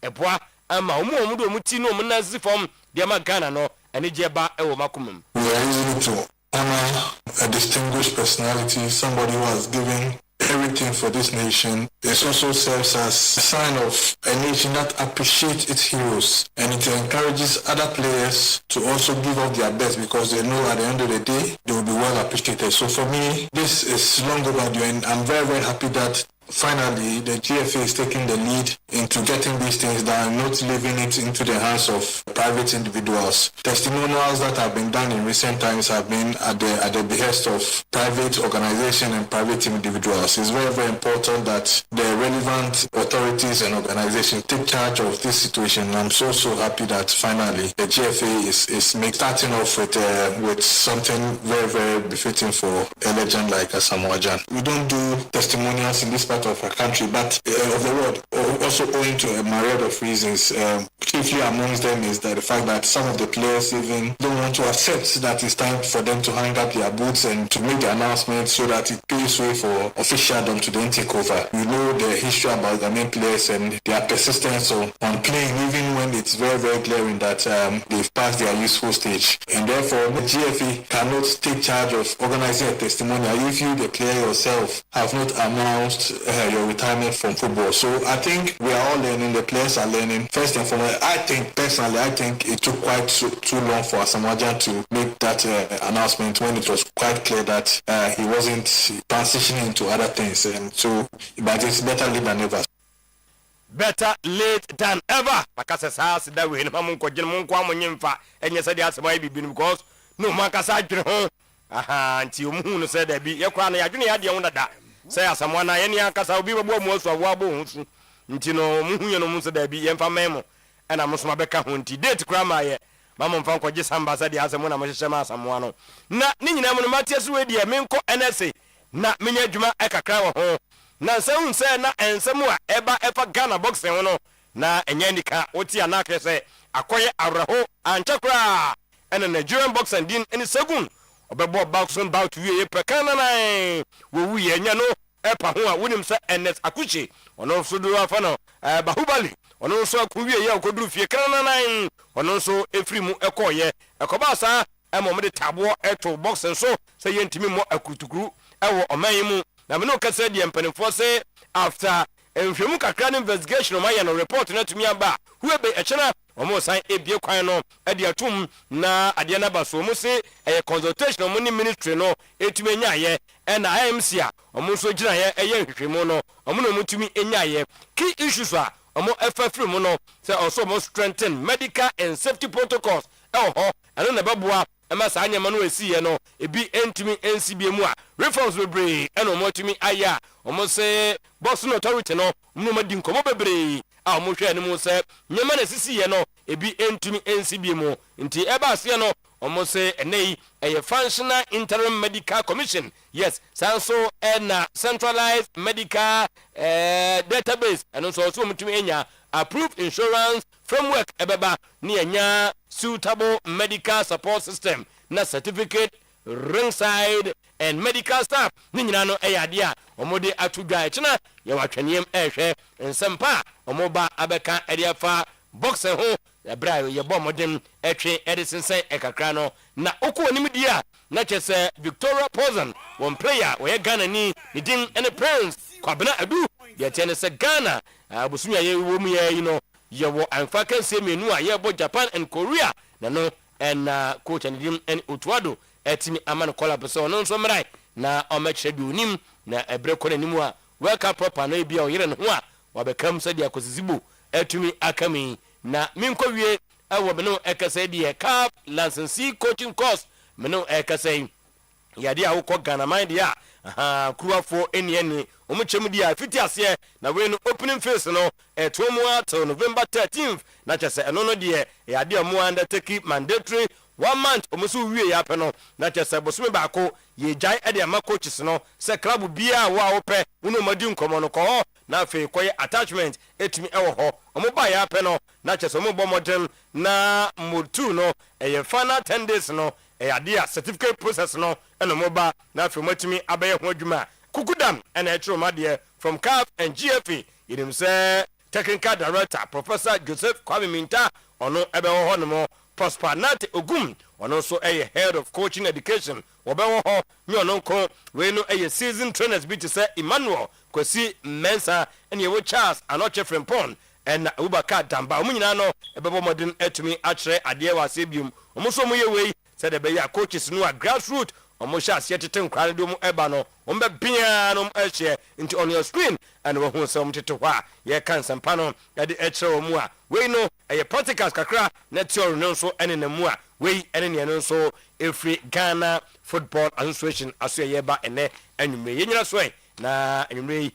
eboa ama omu do mu ti no mu nazi form de ma Ghana no ene je ba e wo makomam. We are using to honor a distinguished personality, somebody who has given a everything for this nation. It also serves as a sign of a nation that appreciates its heroes, and it encourages other players to also give up their best because they know at the end of the day they will be well appreciated. So for me, this is long overdue, and I'm very, very happy that finally the GFA is taking the lead into getting these things done, not leaving it into the hands of private individuals. Testimonials that have been done in recent times have been at the behest of private organizations and private individuals. It's very, very important that the relevant authorities and organizations take charge of this situation. And I'm so happy that finally the GFA is starting off with something very, very befitting for a legend like Asamoah Gyan. We don't do testimonials in this part of our country, but of the world, also owing to a myriad of reasons. Chiefly amongst them is that the fact that some of the players even don't want to accept that it's time for them to hang up their boots and to make the announcement so that it paves way for officialdom to then take over. We know the history about the main players and their persistence on playing even when it's very, very glaring that they've passed their useful stage. And therefore, the GFA cannot take charge of organizing a testimonial if you, the player yourself, have not announced your retirement from football. So I think we are all learning, the players are learning. First and foremost, I think it took quite too long for Asamoah Gyan to make that announcement when it was quite clear that he wasn't transitioning into other things. And so, but it's better late than never. Better late than ever. Makasa sa si da we no mamunko gye munko amonyemfa enye se de Asamoah bi because no makasa adwene ho nti omuhu no se da bi ye kwa na yadwene ya de ho dada se Asamoah na ye ne akasa obi bebo mu asu awo abo hu su nti no muhu ye no mu se da bi ye mfa memo na musoma beka ho nti date kra ma ye mama mfa nkɔgye samba se de Asamoah na mohyehyɛ ma Asamoah no na ni nyina mu no matias we de menko NSA na menya adwuma ekakra wo ho na nsɛm sɛ na ensɛm a eba efa Ghana boxing ho no na enya ndika oti ana kɛsɛ akɔyɛ awraho anchakra ɛna Nigerian boxing din eni segun obɛbɔ boxing bout wie pekana na wo wu ye nya no epa ho a wonim sɛ NS Akuchi ono so do afa no Bahubali ono so akuwie ye akoduru fie kana na ono so efiri mu ekɔyɛ ekɔba sa ɛmɔ de tabo eto boxing so sɛ yentimi mo akutukuru ɛwɔ ɔman mu na me no kase de mpanimfo se after nhwemu kakra no investigation ma yɛ no report na tumi aba huebe ɛkyena omo san ebie kwan no ade atum na ade na ba so mo se consultation omo ni ministry no etumi nyaayɛ na IMC a omo so gyina yɛ nhwehwemu no omo no mutumi nyaayɛ key issues a omo efafiri mu no se also mo strengthen medical and safety protocols ho ɛno na bɛboa ema sa anyama no esiye no ebi entimi ensibie mu a reforms bebre ena omo tumi aya omo se boss no authority no mu ma di nkomo bebre a omo hwe ne mu se nyama na sisiye no ebi entimi ensibie mu nti eba ase no omo se enei eye functional interim medical commission yes sanso na centralized medical database eno so omo tumi enya approved insurance framework ebeba ni enya suitable medical support system na certificate ringside and medical staff ni nyina no eyade a omode atudwa ekena ye watwenem ehwe nsempa omoba abeka ediafa boxing ho ebra ye bomodem etwe edisense ekakra no na okwo nimdi a na chese Victoria Pozen one player we Ghana ni din ene Prince Kwabena Adu ye tene se Ghana abusumya ye wo mu ye no ye wo anfa kan se menu a ye bo Japan and Korea na no and coach and dim and Utuado etimi amano collab so no so mrai na o mekye bi onim na ebreko nanimu a welcome proper na bia o yere no ho a wabekam se dia kosizibu etumi akami na minko wie awo me no ekase dia cap licensee coaching course me no ekase yade a wokɔ Ghana man dia kruafo eni omuchem dia fiti ase na we no opening phase no etomu till November 13th na chese eno no dia yade omo undertake mandatory 1 month omusu wie ya pe no na chese bosome baako ye jai ade ama coaches no se club bia wa wo pe unu madi nkomo no ko na fe koye attachment etimi ewo ho omo ba ya pe no na chese omo bo model na motu no eye final 10 days no yade a certificate process no eno moba na fe matimi abaye ho adwuma kukudam and a from CAF and GFA. It say technical director Professor Joseph Kwame Minta ono ebe ho no Prosper Nate Ogum ono so a head of coaching education wɔbɛwɔ hɔ ne ɔno nko wei no ɛyɛ season trainers bi te sɛ Emmanuel Kwasi Mensa ɛne ɛwɔ Charles Anɔkye Frimpong ɛna Abubakar Damba ɔmo nyinaa no ɛbɛbɔ mmɔden atumi akyerɛ adeɛ wɔ aseɛ biom ɔmo nso ɔmo yɛ wei sɛ de bɛyɛ coaches no a grassroot ɔmo hyɛ aseɛ tete nkora no de ɔmo ɛba no ɔmo bɛbea no ɛhyɛ nti on your screen ɛna wɔhu sɛ ɔmo tete hɔ a yɛka nsɛmpa no yɛde ɛkyerɛ wɔn mu a wei no ɛyɛ practicals kakra na theory no nso ɛne ne mu a wei ɛne neɛ no nso ɛfiri Ghana Football Association aso yɛba ɛnɛ anwummerɛ yɛnyina so ɛ na anwummerɛ yi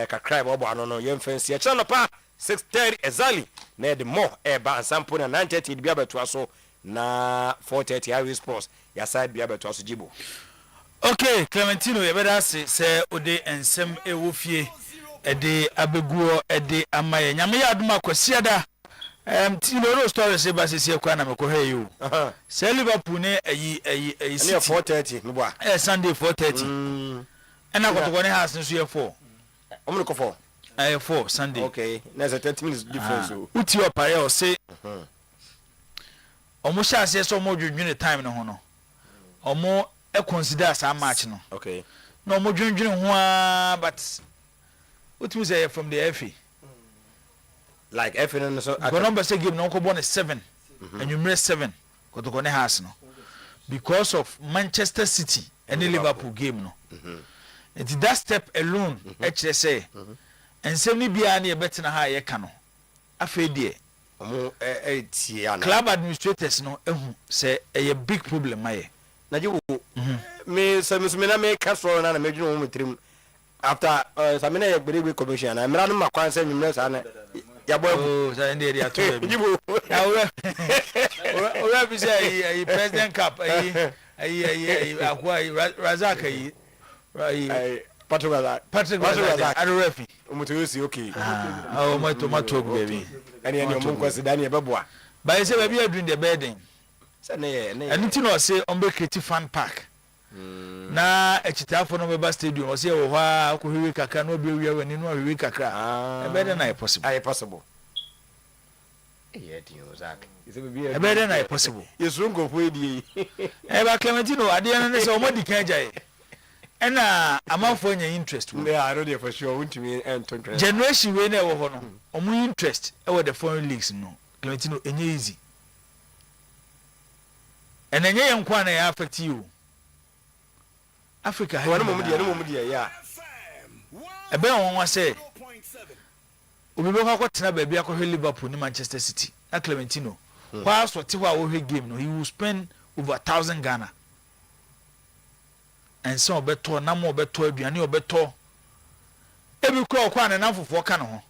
kakra ɛbɔbɔ ano no yɛmfa nsi ɛkyerɛ no pa 6:30 exactly na yɛde mmɔ ɛba ansampo na 9:30 de bi abɛtoa so na 4:30 Irish Sports yasa bia beto so jibo. Okay, Clementino yebeda ase se ode ensem ewo fie ede abeguo ede amaye nyame ya aduma kwasiada tino no story se ba se kwa na mekọ ha yi o se Liverpool ne ayi 4:30 me boa Sunday 4:30 ena kotoko ne house nso ye 4 omno ko 4 4 Sunday. Okay, there's a 30 minutes difference o uti opare o se omo sha ase so mo dwudwune time no ho no omo e consider as a match no. Okay, no omo dwudwune ho a but what you say from the FA like FA no so go number say game no ko born 7 and you miss 7 ko to ko ne house no because of Manchester City and the Liverpool game no and that step alone actually say and say ni bia na e betina ha ye ka no afa die club administrators no ehu say a big problem maye na je wo me say me na me ka so na me dwunu mo trim after samina ye gbere commission na mra no makwan say nwumre sa na ya boy oh say ndi area to be ya we be say president cup akwa Razak Patrick Razak adorefi omotoyosi okay oh my tomato baby any omo nkwasi dani ebeboa by say baby adun the building say na anything no say on be creative fan park na echitafo no meba stadium o say wo ha ko hwi kakra no be wiya wani no hwi kakra e be na possible yeah dio Zak e be na possible yesu ngofo edie e ba Clementino ade no say o modi kan jaye ena amanfo nya interest we are ready for sure untimi entontre generation we na wo ho no omu interest e wo the foreign leagues no Clementino enye easy enye yenkwa na ya affect you Africa ha no mo dia ya ebe won wa say obi be kwa tena ba bia kwa Liverpool ni Manchester City na Clementino kwa so te wa wo game no he will spend over 1,000 Ghana and so obeto na mo obeto aduane obeto ebi kwa na nanfofo ka no ho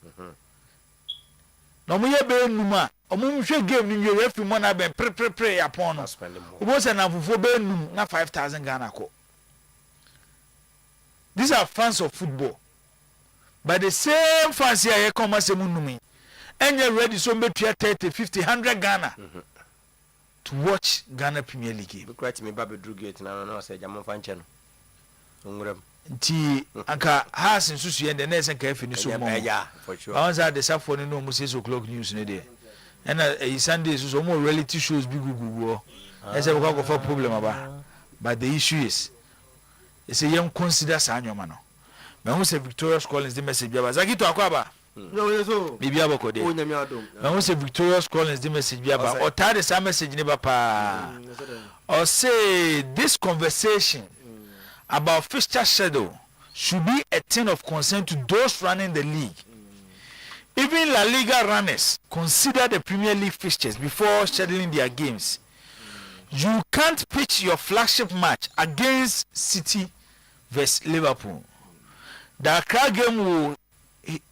na mo ye be num a omo nhwe game ni nwe refi mo na be pre ya pon no obo se nanfofo be num na 5,000 Ghana ko. These are fans of football, but the same fans here you come as a munumi and you're ready so bet you 30, 50, 100 Ghana to watch Ghana Premier League game. Quite me baby drew gate na no say jamon fanchen no nti anka has nsusu and the next nka fini so mo yeah for sure I want the safo no mo 6 o'clock news no there and Sunday so mo reality shows big gugu e say we go for problem aba but the issue is say young consider sanyoma no me hu say Victorious Collins the message biaba Zakito akwaba no so bibia boko de onyame adom me hu say Victorious Collins the message biaba o tade sa message ne ba pa or say this conversation about fixture schedule should be a thing of concern to those running the league. Even La Liga runners consider the Premier League fixtures before scheduling their games. You can't pitch your flagship match against City vs Liverpool. The Accra game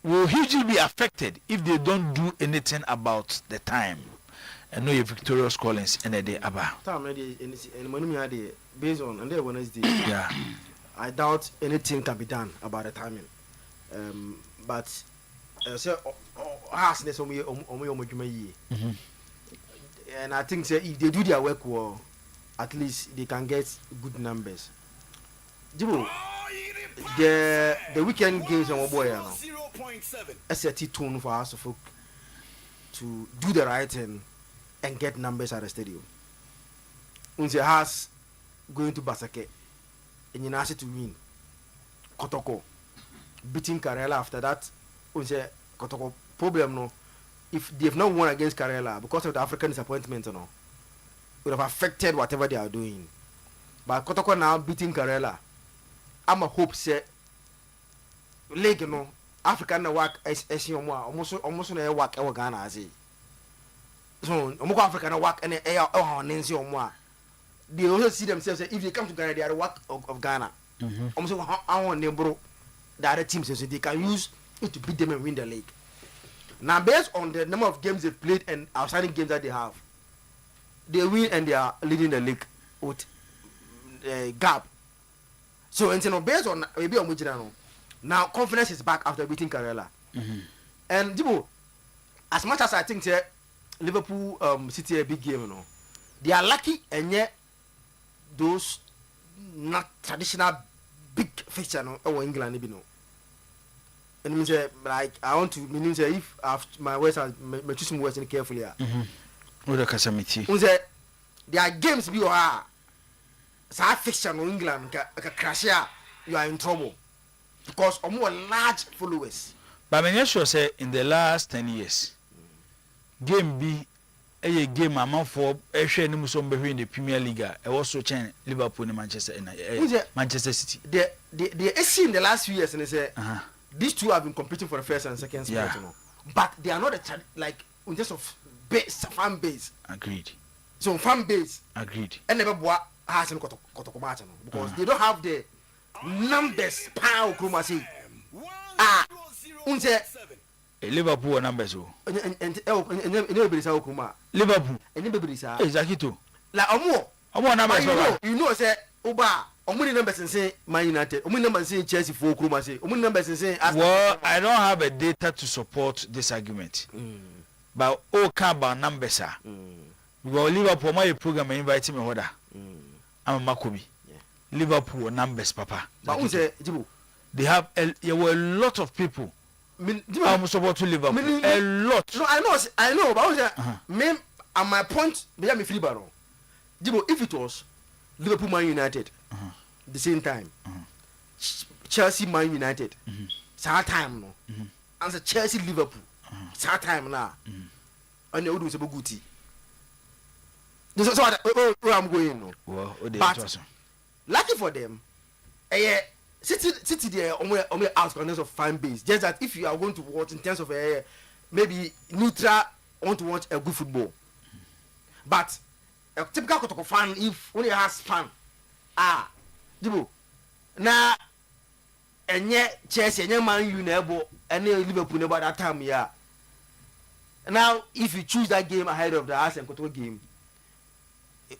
will hugely be affected if they don't do anything about the time. I know you're Victorious Collins and a day Abba. Based on and Wednesday, Yeah. I doubt anything can be done about the timing. But and I think say if they do their work well, at least they can get good numbers. Jibo, the weekend games on boy now. As a tone for us to do the right thing and get numbers at the stadium. Unse has going to Basake and Yinasi to win. Kotoko beating Karela after that. Kotoko problem no. If they've not won against Karela because of the African disappointment, no, it would have affected whatever they are doing. But Kotoko now beating Karela, I'm a hope say league no African na work as almost na work e Ghana as so omo African na work and on nensi omo. They also see themselves if they come to Ghana they are the work of Ghana. Almost I want them bro the other teams so they can use it to beat them and win the league. Now, based on the number of games they've played and outstanding games that they have, they win and they are leading the league with gap. So, based on maybe on which now confidence is back after beating Karela. And Jibo, as much as I think Liverpool City a big game, they are lucky and yet those not traditional big fixture in England, and means like I want to mean say if after my words are me choose some words carefully Oda kasamiti there are games be or sa fiction in England ka crash you are in trouble because of more large followers. But I sure say in the last 10 years game be a game amount for a share no so in the Premier League e also chain Liverpool and Manchester Manchester City they see in the last few years and they say these two have been competing for the first and second spot, but they are not like in terms of fan base. Agreed. So fan base. Agreed. And never has because they don't have the numbers. Power Krumasi. Unse Liverpool numbers. And nobody say Kruma. Liverpool. And nobody say. Exactly too. Like Omo numbers. You know say Oba. Omuni numbers and say Man United. Omuni numbers say Chelsea for Kruma say. Omuni numbers and say. Well, I don't have a data to support this argument. But all about numbers are. Because Liverpool my program invite me order. I'm a Makobi. Liverpool numbers, Papa. But who say Jibu? They have there were a lot of people. I'm supporting Liverpool. A lot. No, I know. But who say me and my point be me free baro. Jibu, if it was Liverpool Man United the same time, Chelsea Man United, same time no, and the Chelsea Liverpool, same time now, and they would do some good tea. This is what where I'm going no. Well, but lucky for them, City there only out in terms of fan base. Just that if you are going to watch in terms of maybe neutral, want to watch a good football, but a typical Kotoko fan if only has fan. Jibo na enye Chelsea enye Man U nebo ene Liverpool nebo that time now if you choose that game ahead of the Arsenal Kotoko game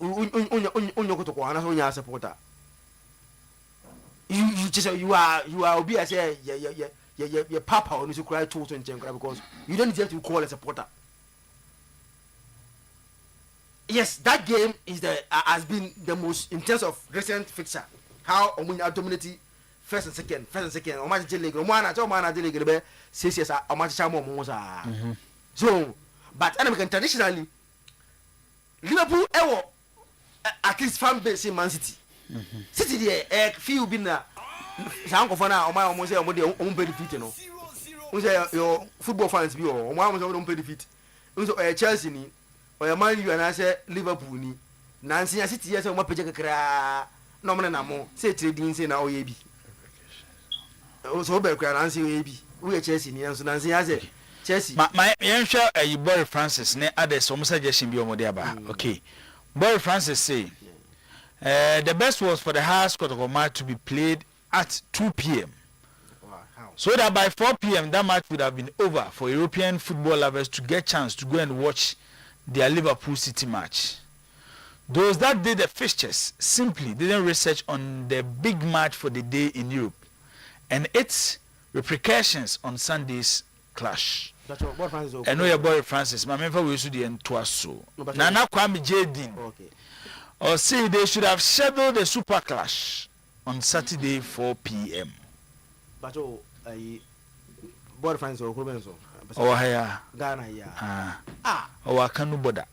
unyo Kotoko ana so nya supporter you are obi as your papa on you cry to because you don't deserve to call a supporter. Yes, that game is has been the most in terms of recent fixture. How Omunya dominated first and second. Omaji league, Omana league, be 6 years. Omaji chamo moza. So, but American traditionally, Liverpool at least fan base in Man City. City there, few been na. Sanko fana, Oma almost say Omo pay defeat no. Your football fans be Oma almost Omo pay defeat. Chelsea ni. Or Man U and I say Liverpool ni Nancy City yes my page kakra no man na mo say trading say na oyebi so be kra Nancy oyebi we Chelsea ni so Nancy has Chelsea my share Boy Francis ne others some suggestion bi omode aba okay Boy Francis say the best was for the house Kotoko match to be played at 2 p.m. So that by 4 p.m. that match would have been over for European football lovers to get chance to go and watch their Liverpool City match. Those that did the fixtures simply didn't research on the big match for the day in Europe and its repercussions on Sunday's clash. I know your boy Francis, my member will issue the Entwaso. Nana Kwame Jadin. Or say they should have scheduled the super clash on Saturday 4 p.m. But boy Francis or Kubenso. Oh, yeah. Ghana, yeah. Oh, I can't boda.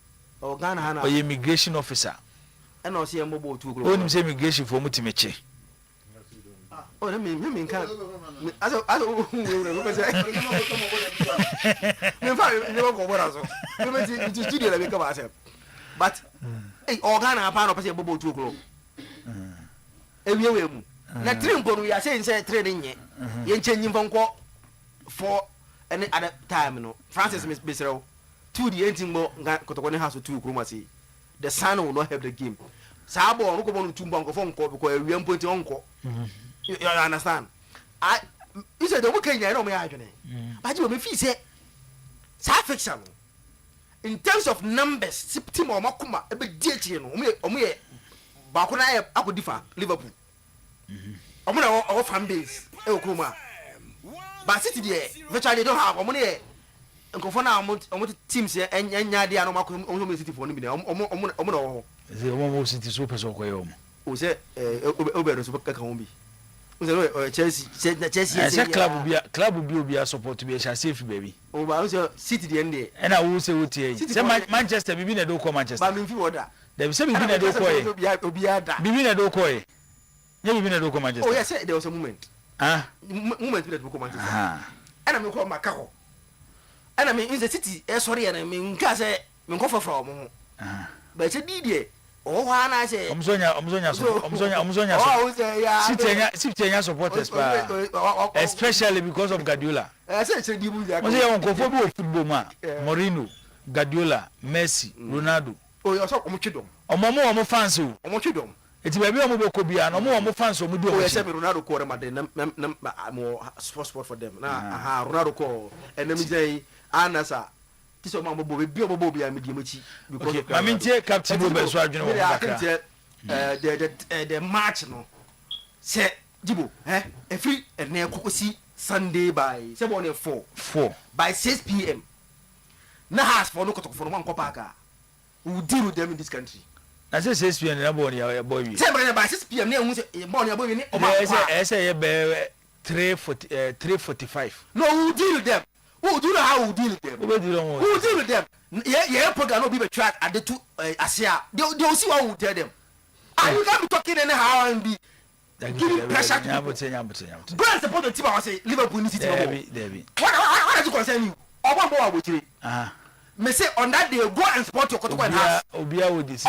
Oh, Ghana, or immigration officer. and I'll see a mobile 2 o'clock. Onim say immigration for mutimeche. Oh, I mean, can't. I don't but hey, organ a pan of a bobo 2 o'clock. Na train go we are saying say training ye. Yen changing from for any other time no. Francis Miss Bisero. 2 the ending mo kotokone house 2 kromasi. The sun will not have the game. Sabo on go to bank of onko because we am point onko. You understand? You said the weekend I know me agony. But you me feel say fiction. In terms of numbers, team or makuma e be die no. Omo ba ko na e akodifa Liverpool. Omo na our fan base e okroma. But City there virtually don't have omo ne nkofo na omo teams enya dia no makoma omo City for no bi na omo na Ze omo City so person ko ye omo. O say Obedo so kaka omo bi. O say Chelsea say club bi obi support bi sha safe baby. O ba o say City the end and I will say what here. Say Manchester bibi na do ko Manchester. Ba me fi order. Dem say bibi na do ko ye. Obi ada. Bibi na do ko ye. Nya bibi na do ko Manchester. Oh yes, there was a moment. Moment that ko Manchester. And I me ko Macau. And I mean in the City, sorry and I mean nka say me ko from. But say didie. Oh, I say. Omzonya. Oh, say yeah. Sitenya supporters pa. Especially because of Guardiola. I say dibu ya. Mo say won ko football ma. Mourinho, Guardiola, Messi, Ronaldo. Oh, you so omchidom. Omo fans o. Omchidom. Eti ba bi omo be ko bia na omo fans o mu do. Oh, yes, Ronaldo ko re ma de na mo sport for them. Na Ronaldo ko enem say anasa. So my bobo be obo bia me di machi because okay, I mean captain Bobo so adwene wo the match no say Jibo every na kokosi Sunday by 4 by 6 p.m. na has for no kotoko for man ko park we deal with them in this country. I say 6 p.m. na boy ya boy. Say by 6 p.m. na hu say boy ya boy ni o ma. Say be 3:45. No, we deal with them. Who do how we deal with them? Who deal with them? Yeah, program no be track at the two Asia. They'll see what we tell them. And you can't be talking anyhow and be giving pressure to people. Go and support the team. I say Liverpool needs to Debbie. What does it concern you? Or one more with you. Me say on that day go and support your Kotoko and house. Obia with this.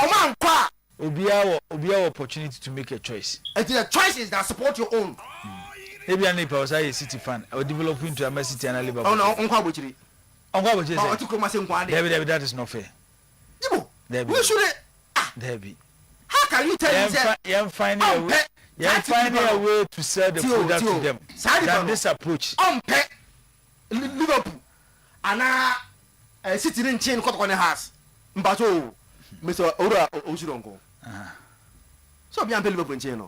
Obia opportunity to make a choice. And the choice is that support your own. Maybe I need to say a City fan. I will develop into a City and a Liverpool. Oh no, Uncle Butchery. Uncle Butchery. Oh, to come and say David, that is not fair. We should. Debbie. How can you tell me? You're finding a way to sell the product to them. Than this approach. Liverpool. And City in chain cut on the house. But oh, Mr. Ora Oshidonko. So be Liverpool in chain.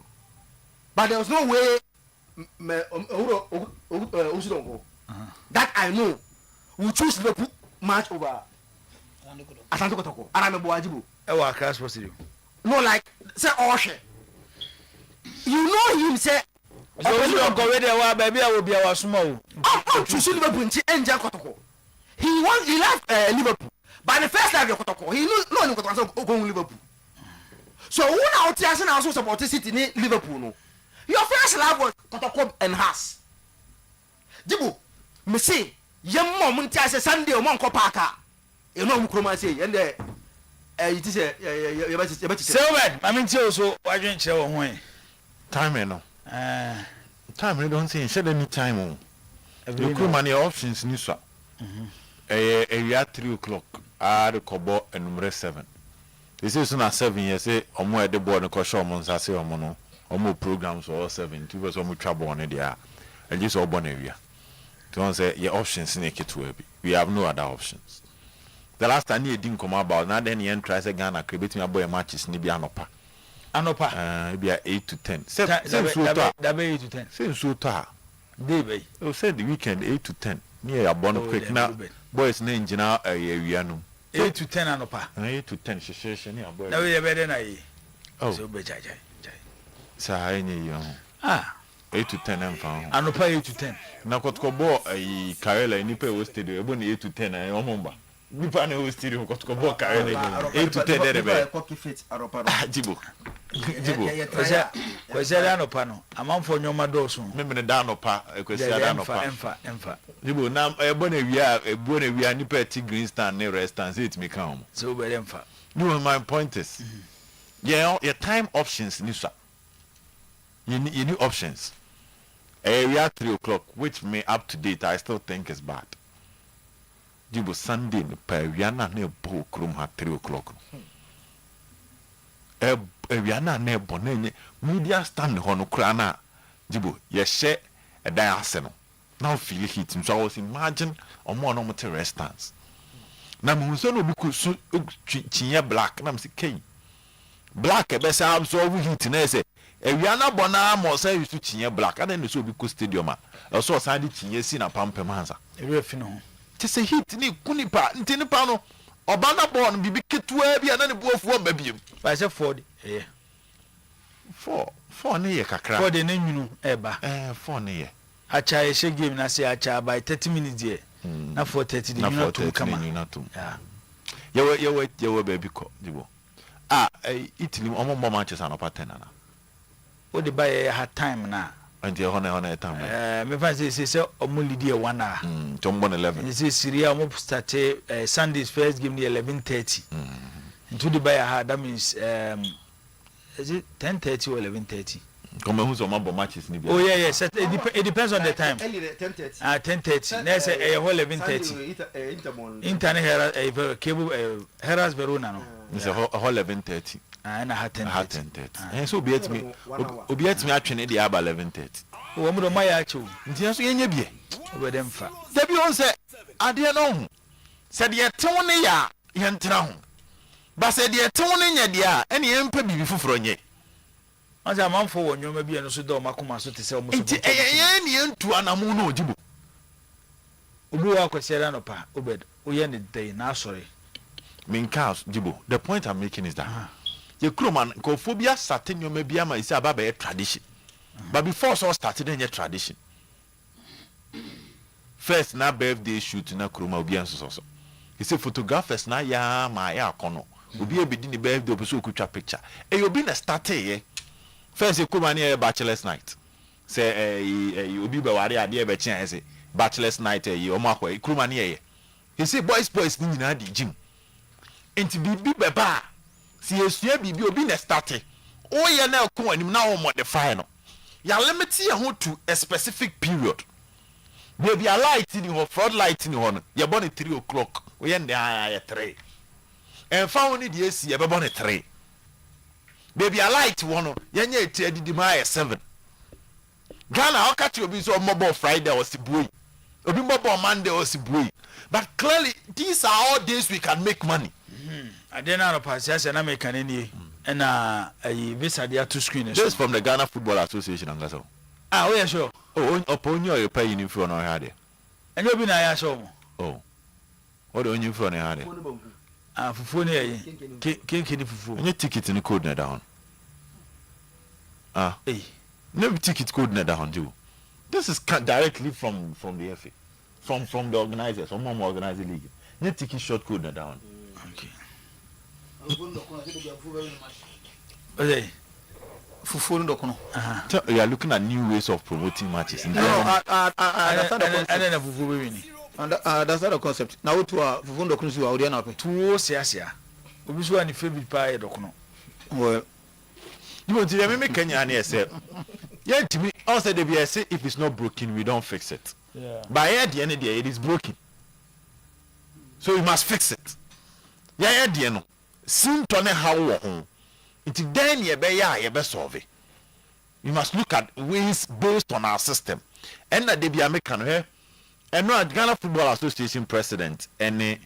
But there was no way. That I know we choose Liverpool match over Asante Kotoko. And I'm a Boajibu. Oh, class was you. No, like say Oshe. You know him say. So you don't go with the baby. I will be our small. Oh, choose Liverpool and Kotoko. He left Liverpool. By the first time Kotoko, he no Kotoko going Liverpool. So who now Tiasen also support City in Liverpool no. Your first love was Kotoko and Haas. Jibu, me say, young mom say Sunday or Monko Parker. You know who come say, and it is a so bad. I mean, so I didn't show away. Time, no. Time, I don't say, shed any time. You could money options, Nisa. A 3 o'clock, the Kobo and number 7. This is not 7 years, say, or more at the board and Kosho Monsase or Mono. Or more programs or 7 2 was almost trouble on it there and just all born area to say your options naked to we have no other options. The last time you didn't come about now then you tries again a create me boy matches ni be anopa be 8 to 10 that be 8 to 10 same so ta dey be you said the weekend 8 to 10 near your born quick now boys na engineer area no 8 to 10 anopa 8 to 10 sheshe near boy na we better na oh so be jai sa any you 8 to 10 and found anopa 8 to 10 na Kotoko bo Karela ni pe wo stadium ebo na 8 to 10 and omomba nipa na o stadium ko to ball carry na 8 to 10 there be jibo kwesi da no pa no amanfo nyoma do so me da no pa kwesi da no pa emfa jibo na ebo na wia nipa ti Greenstand ne restaurant it me come so be emfa. No, my point is your time options nisa you need options. We are 3 o'clock, which may up to date I still think is bad. Jibo Sunday we are not near Bokrum at 3 o'clock. We are not near Bonnet media stand on Ukraina. Jibo, yes, share a diarsenal. Now feel heat, so I was imagine on more normal restaurants. Now, Musono because Chinya black, and I'm saying black, a best absorb heat, and I say. Ewiana bona mo say you to Chinya black and then so because stadium also side Chinya si na pampe manza refi no te say hit ni kunipa ntinipa no obana born bibi ketua bia na ne buofu ba biem ba say 40 4 ne ye kakra 4 de na nwunu eba 4 ne ye acha ye she game na say acha by 30 minutes there na 4:30 de nwunu to kama yewe baby ko dibo Italy omo Manchester na pattern na o de buy ha time na and you honor time me fancy say omo lead 1 hour tombo 11 you see Syria omo start Sunday's first game near 11:30 into the buy ha that means is it 10:30 or 11:30 come who's on my matches ni oh yeah it depends on the time 10:30 10:30 na say whole 11:30 internet cable Heras Verona no it's a whole 11:30 na ha 10:30 so obiet me atwene de aba 11:30 wo mu do ma ya achu ntia so yenye bie obedemfa da bi on se ade no hu se de tew ne ya ye ntra hu ba se de tew ne nya de a ene ye mpa bibi foforo nye onse amanfo wo nyoma bie no so do makoma so te se omo so nti ye ne ntu anamu no ojibo obi wa kwesiara no pa obed oye ne dey na asore minkas jibo the point I'm making is that ye kroman ko phobia starting your maybe ama is about a tradition but before so started in your tradition first na birthday shoot na kroma obi anso so he say photographers na ya ma ya kono obi ebedi ni birthday obi so okutwa picture e obi na start ye first ye kroma na bachelor's night say obi be ware ade e be chia say bachelor's night ye o ma kwa kroma na ye he say boys ni nyina di gym enti bibi beba si esua bibi obi na start o ye na ko anim na o modify no ya limit ye ho to a specific period baby a light ni ho fraud light ni ho no ye born 3 o'clock o ye nda ya 3 en fa woni de esi ye be born 3 baby a light wo no ye nya eti adidi ma ya 7 Ghana okati obi so mobile Friday or sibuyi obi mobile Monday or sibuyi but clearly these are all days we can make money. Adena no pass yes na make any na visa dia to screen this from the Ghana Football Association angasa oh yeah sure oponyo you pay in for no hade enyo bi na ya show oh what do you for no hade fufu ne yi ken fufu any ticket in code na down no ticket code na down do this is directly from the FA from the organizers or mom organizer league any ticket short code na down okay okay Fufu ndokono. You are looking at new ways of promoting matches. No, that's not the concept. And then fufu we win. And that's not the concept. Now to fufu ndokono si wa odi na pe. Tuo siasia. Obi so ani favorite pa e dokono. Well, you want to make Kenya and say, yeah, to me, also the BS if it's not broken, we don't fix it. Yeah. By at the end of the day, it is broken. So we must fix it. Yeah, the end. Soon to know how it's then you be solve. We must look at ways based on our system. And that they be American here. And no Ghana Football Association president NLA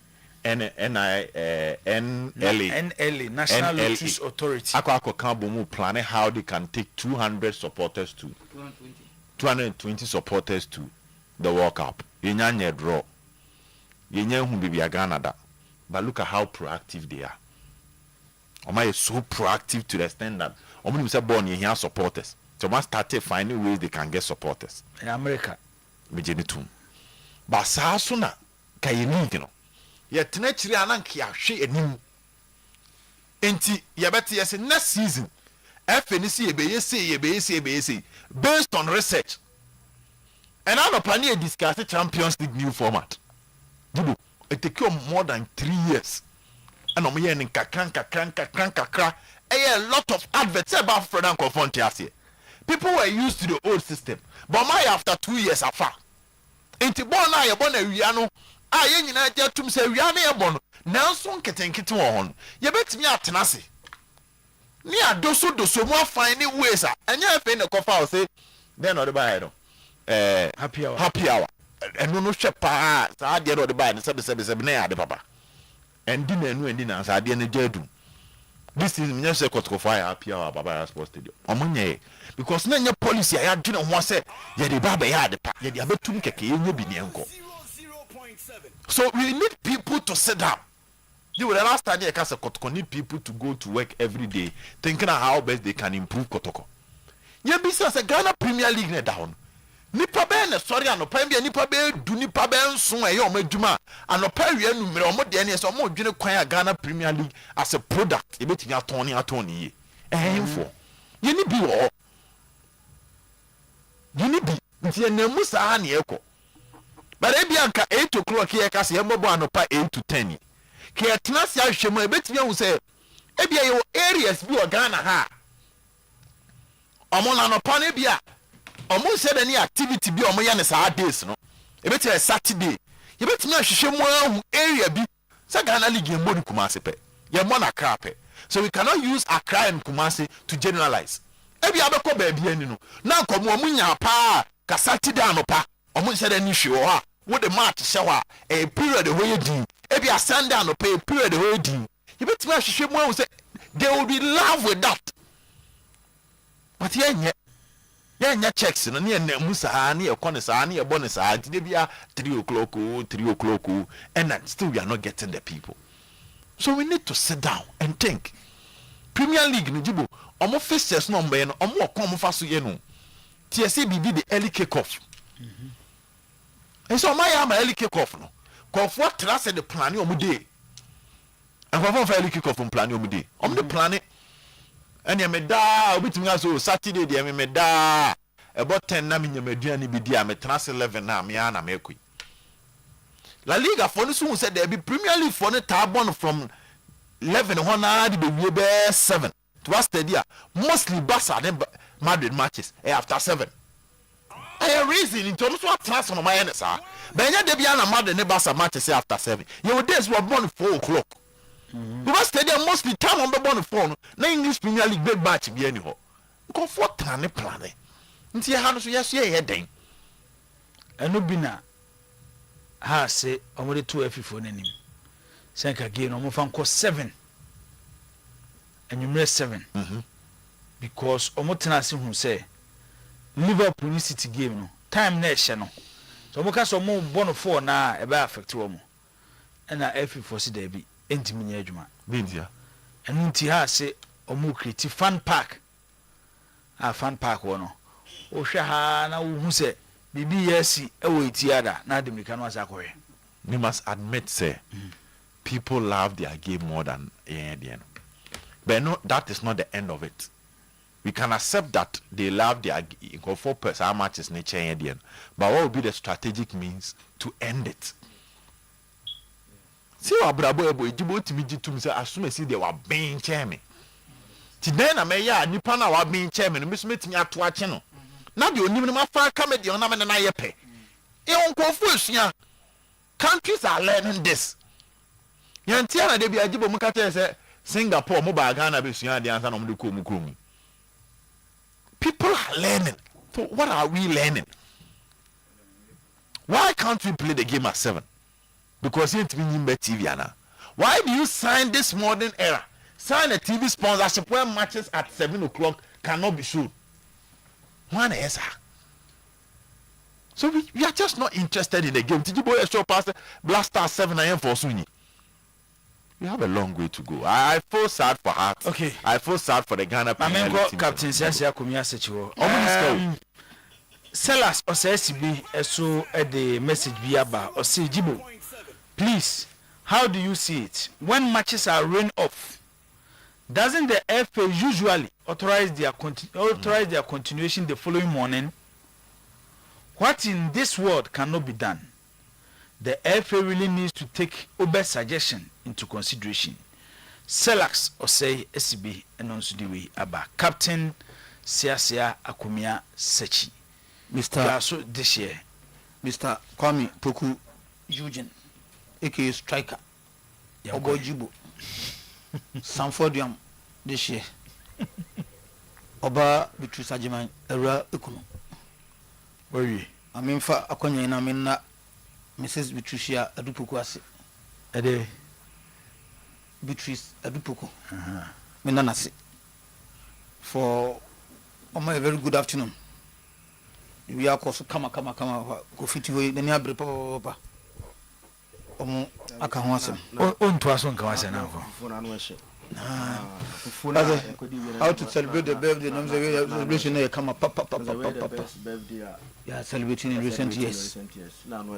National Lotteries Authority. Ako Kambomu planning how they can take 200 supporters to 220 supporters to the World Cup. Yenya draw. Yenya hu bibi Ghana. But look at how proactive they are. Oma is so proactive to the extent that Omu say born here supporters. So must start finding ways they can get supporters. In America. But saa so na ka ye league no ye tena chiri ananke ahwe anim enti ye beti yes next season FNC ye be say based on research and now the discuss the Champions League new format. It take more than 3 years. And I'm hearing kakra. A lot of adverts about Fred and Confontias. People were used to the old system, but my after 2 years are far. Inti born I born a Riano. I ain't not to say Riano born. Nelson Ketenkit on. You bet me at Tenassi. Near doso more finding ways. And you have been a coffee, say, they're not the buyer. Happy hour. And no shepa, so I did all the buy and 777 the papa. And dinner, I didn't do. This is Minister Kotko happy hour, Baba Sports Stadium. Omunye, because none your policy, I had dinner once said, Yadi Baba had the pack, Yadi Abetunke, you be the uncle. So we need people to sit down. You were the last time Kotoko need people to go to work every day, thinking of how best they can improve Kotoko. Your business a Ghana Premier League down. Nipa ben sorry anopa bia nipa be du nipa ben so e yo madwuma anopa wi anumere omo de ne so omo dwene kwan Ghana Premier League as a product e betimi atoni ye ehemfo ye ni bi wo ye ni bi nti enamu saa na ekọ but e bia nka 8 o'clock ye ka se ye mobo anopa 8 to 10 ke etena se ahwehwemu e betimi ahu se e bia ye areas bi o Ghana ha omo na anopa ne bia omo said any activity bi omo ya ne saa days no e beti Saturday ye beti me ahwehwe mu ahu area bi sa Ghana League ye mo Kumasi pe ye mo na Accra pe so we cannot use Accra and Kumasi to generalize e bia abekọ ba bia ni no na nkomo omo nya pa ka Saturday anopa omo said any hwe ho a wo the match hye ho a e period ho ye din e bia Sunday anopa e period ho ye din ye beti me ahwehwe mu ahu say they will be love with that but ye nye nya checks no ne na musa ne ekọ ne sa ne ebo ne sa de bia 3 o'clock and then still we are not getting the people. So we need to sit down and think. Premier League no jibo omo fixtures no mbe no omo okọ omo fa so ye no TSC be the early kick off. And so my am early kick off no kofo trust the plan omo dey and kofo fa early kick off plan omo dey omo the plan and ya meda obitimi aso Saturday de me meda about 10 na me nyamaduani bi dia me trans 11 na me ana me ekui La Liga for no so said there be Premier League for no tabon from 11 ho na de be be 7 to us stadia mostly Barca and Madrid matches after 7 a reason in terms of transfer no my sir but nya de bia na Madrid ne Barca matches after 7 your days were born 4 o'clock. Because stadium mostly time on the born phone. Na English Premier League big match bi ani ho. Nko for plan. Nti ha no so yes ye den. Eno bi na ha se omode 2 afifo nanim. Senka game no mo fa nko 7. Enumere 7. Because omo tena se hu say Liverpool City game no time na ehye no. So mo ka so mo born 4 na e ba affect wo mo. Na afifo si da bi entimi adwuma bindia enu nti ha se omu create fan park fan park wono o hwe ha na wo hu se bibi yesi e wo etiada na adimika no asa kowe. We must admit say people love their game more than but no, that is not the end of it. We can accept that they love their go for how much is nature but what will be the strategic means to end it? See abrabo ebo ejibo timi jitum say assume see they were being chairman. Today na me ya nipa na wa being chairman no me timi ato ache no. Na de onim no mafa comedy on na me na yepe. E onkofu esua. Countries are learning this. Yantia na de bi ajibo mu ka tell say Singapore mo ba Ghana be sua de ansa na mo de ko mu krom. People are learning. So what are we learning? Why can't we play the game at 7? Because you ain't been TV ana. Why do you sign this modern era? Sign a TV sponsorship where matches at 7 o'clock cannot be shown. One is so we are just not interested in the game. Did you boy show past Blaster 7 AM for Sunni? We have a long way to go. I feel sad for her. Okay. I feel sad for the Ghana Premier League team. Captain Siasia Kumia Sechiwo. Sellers or SCB so the message be about or say Jibo. Please, how do you see it? When matches are rained off, doesn't the FA usually authorize their continuation the following morning? What in this world cannot be done? The FA really needs to take Ober's suggestion into consideration. Selax Osei SCB and Onsudiwe Aba. Captain Siasia Akumia Sechi. Mr. This year. Mr. Kwame Poku Eugene, aka Striker. Obojibo. Sanfordium this year. Oba Beatrice Ajiman Era Ekuno. Where are you? I mean, for Akonya in Amina, Mrs. Beatrice Adu Poku Ase. Ede. Beatrice Adu Poku. Minanasi. For a very good afternoon. We are also come go fit away the near papa. I can answer. On to us on Kawasa now. How to celebrate the birthday? Celebration come up, papa. Yeah, celebrating in recent years. Come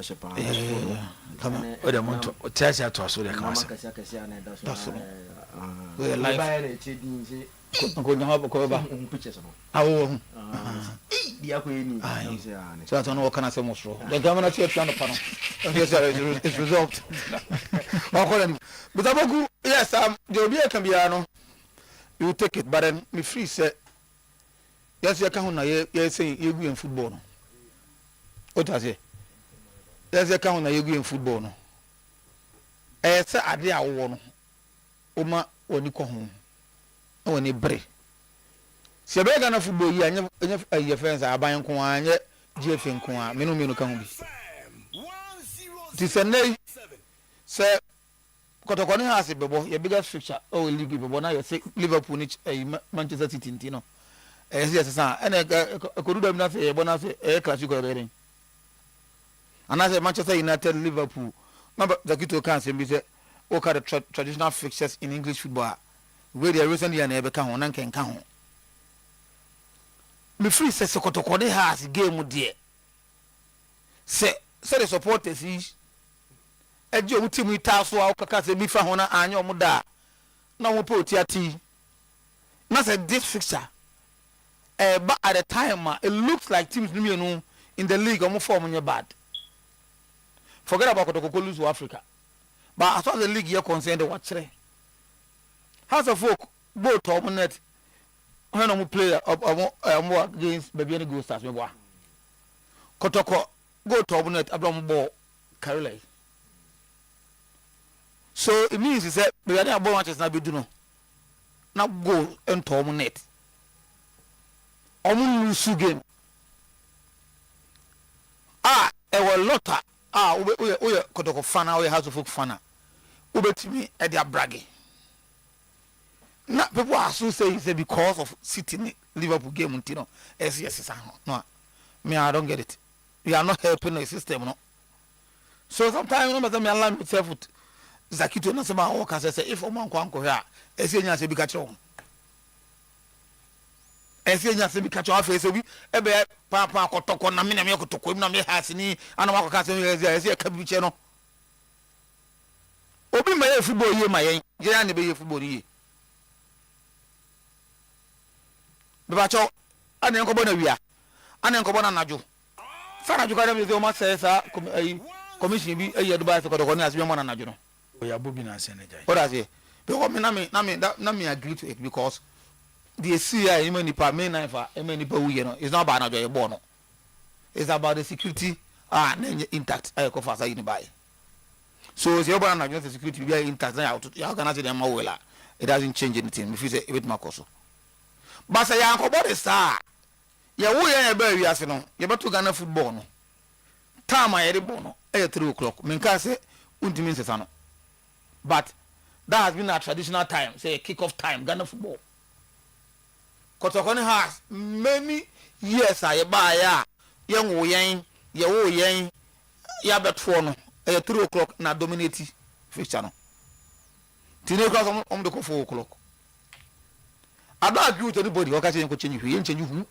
on. Oh, the month of Tassia to us, so they come. That's all. We're live. Going to have a cover. Oh, so I don't know what can I say most wrong. The governor said piano panel. It's resolved. But Aboku, yes, there will be a cambiano. You take it, but then me free say yes, you can't say you in football. What I say? Yes, you can't in football. I say I did a one. Oma when you come home. When you break. Si ebe Ghana football yi anya friends aban ko anya GFN ko a menu kan bi. Ti senay se kotokoni ha se bebo your biggest fixture o league bebo na you say Liverpool ni Manchester City ntino. Yes sa ena korudo mi na se ebo na se classico ebe. Ana se Manchester United Liverpool. Number the kito kan se bi se o ka the traditional fixtures in English football. Where the recent year na ebe kan ho na nken kan ho. Me free say Kotokone has game there. Say the supporters is eje wo team ita so a okaka say mi fa ho na anya omo da na wo po tiati na say this fixture but at the time it looks like teams no in the league omo form no bad. Forget about Kotoko lose to Africa, but as far as the league here concerned what say House of Folk both omo net when I'm player more against baby any go stars me boy. Kotoko go to Obunet Abraham ball Carolina. So it means is that we are ball matches na be do no. Now go and to Obunet. Omu lose game. E was lotta. We Kotoko fana we House of Folk fana. Ubetimi e dia bragging. Now people are so say because of City Liverpool game untino. Yes. No. Me I don't get it. We are not helping the system, no. So sometimes no me align myself with Zakito na say my work as say if oman ko anko here, enya say bi ka chewo. Enya say bi ka chewo afa say bi ebe pa kotoko na me kotoko na me hasini ana wa ka say ese ka bi che no. Obi ma ye football ye ma yen. Je ya ne be ye football ye. Bebacho ana enko bona wia ana enko bona najo sana ju ka dem o ma say sa commission bi e Dubai se ko na asbi mo na najo no o ya bobi na se na jai what I say because na me agree to it because the CI even if me na fa even pa wuye no it's not about najo e bo no it's about the security na intact I ko fa sa yin bai so se oba na najo the security be intact na ya organize them well it doesn't change anything me feel say e bit makoso. But say yanko body star. Ya wo ya ba wi ase no. Ya beto Ghana football no. Time aye bo no. 3 o'clock. Me can say untimi nsesa no. But that has been a traditional time, say kick-off time Ghana football. Kotoko has many years aye ba ya. Yen wo yen, ya wo yen. Ya beto no. 3 o'clock na dominate fixture no. Tine ko on the 4 o'clock. I don't agree with anybody. What can you change? You change who?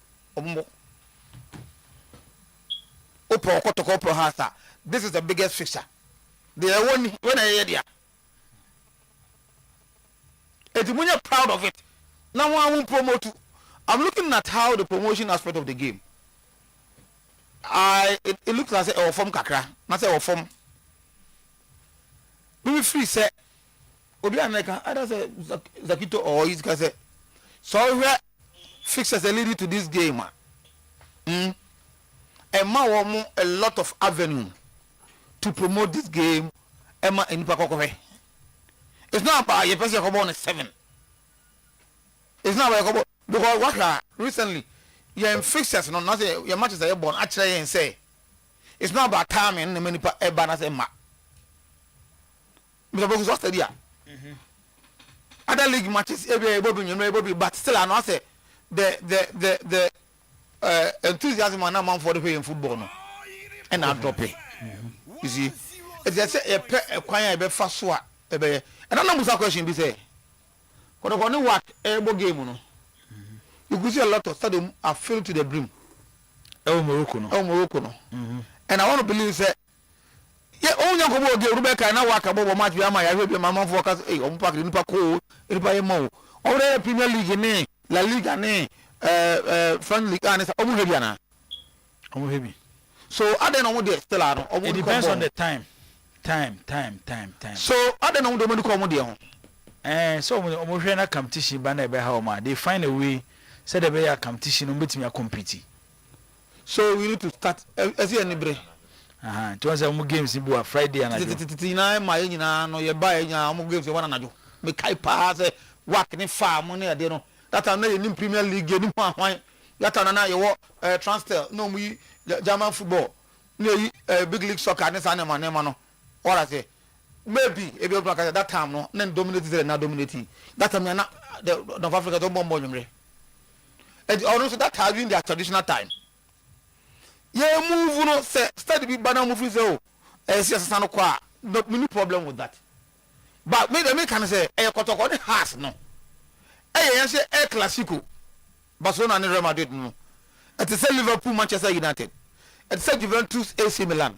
This is the biggest fixture. They are one when I hear there. Etimunya proud of it. Now I won't promote. I'm looking at how the promotion aspect of the game. It looks like a form kakra. Not say form. We free say. Obi America. I don't say Zakito or his guy say. So we fixes a lead to this game. And ma a lot of avenue to promote this game. Emma and Pakokove. It's not about your person come on 7. It's not about because what recently your fixers no nothing your matches are born actually and say it's not about timing the many banner say ma. Mr. Bogus what's the idea? Other league matches every but still I know say the enthusiasm and amount for the play in football no and I drop it. You see, it's just a choir be fast swat. And I know a question be say, what about what elbow game? No, you could see a lot of stadium are filled to the brim. Oh Morocco, no. And I want to believe that. Yeah, only go get Rebecca and I walk about match behind my mama focus. Hey, on pack in Paco, in Paymo. All the Premier League name, La Liga name, friendly and it's Omuhebiana. So I don't know what they still are. It depends on the time. So I don't know the come there. So when competition banner be how ma they find a way say the be a competition no betimi compete. So we need to start as any break. To answer mo games bu a Friday and na my nyina no ye buy nya mo games one anajo. Me kai pa say work ni farm no dey no. That time na in Premier League ni hwan. That time na ye transfer no we German football. No big league soccer ni sa na ma no. What I say, maybe if you look at that time, no, then dominated not dominating. That time, not the North Africa don't bomb on. And also that has been their traditional time. Yeah, move, no, say, study big banner movie, so, as yes, not many problem with that. But maybe they can say, a Kotoko has no. I say, a Classico, Barcelona and Real Madrid, no. At the same Liverpool, Manchester United. At the same Juventus, AC Milan.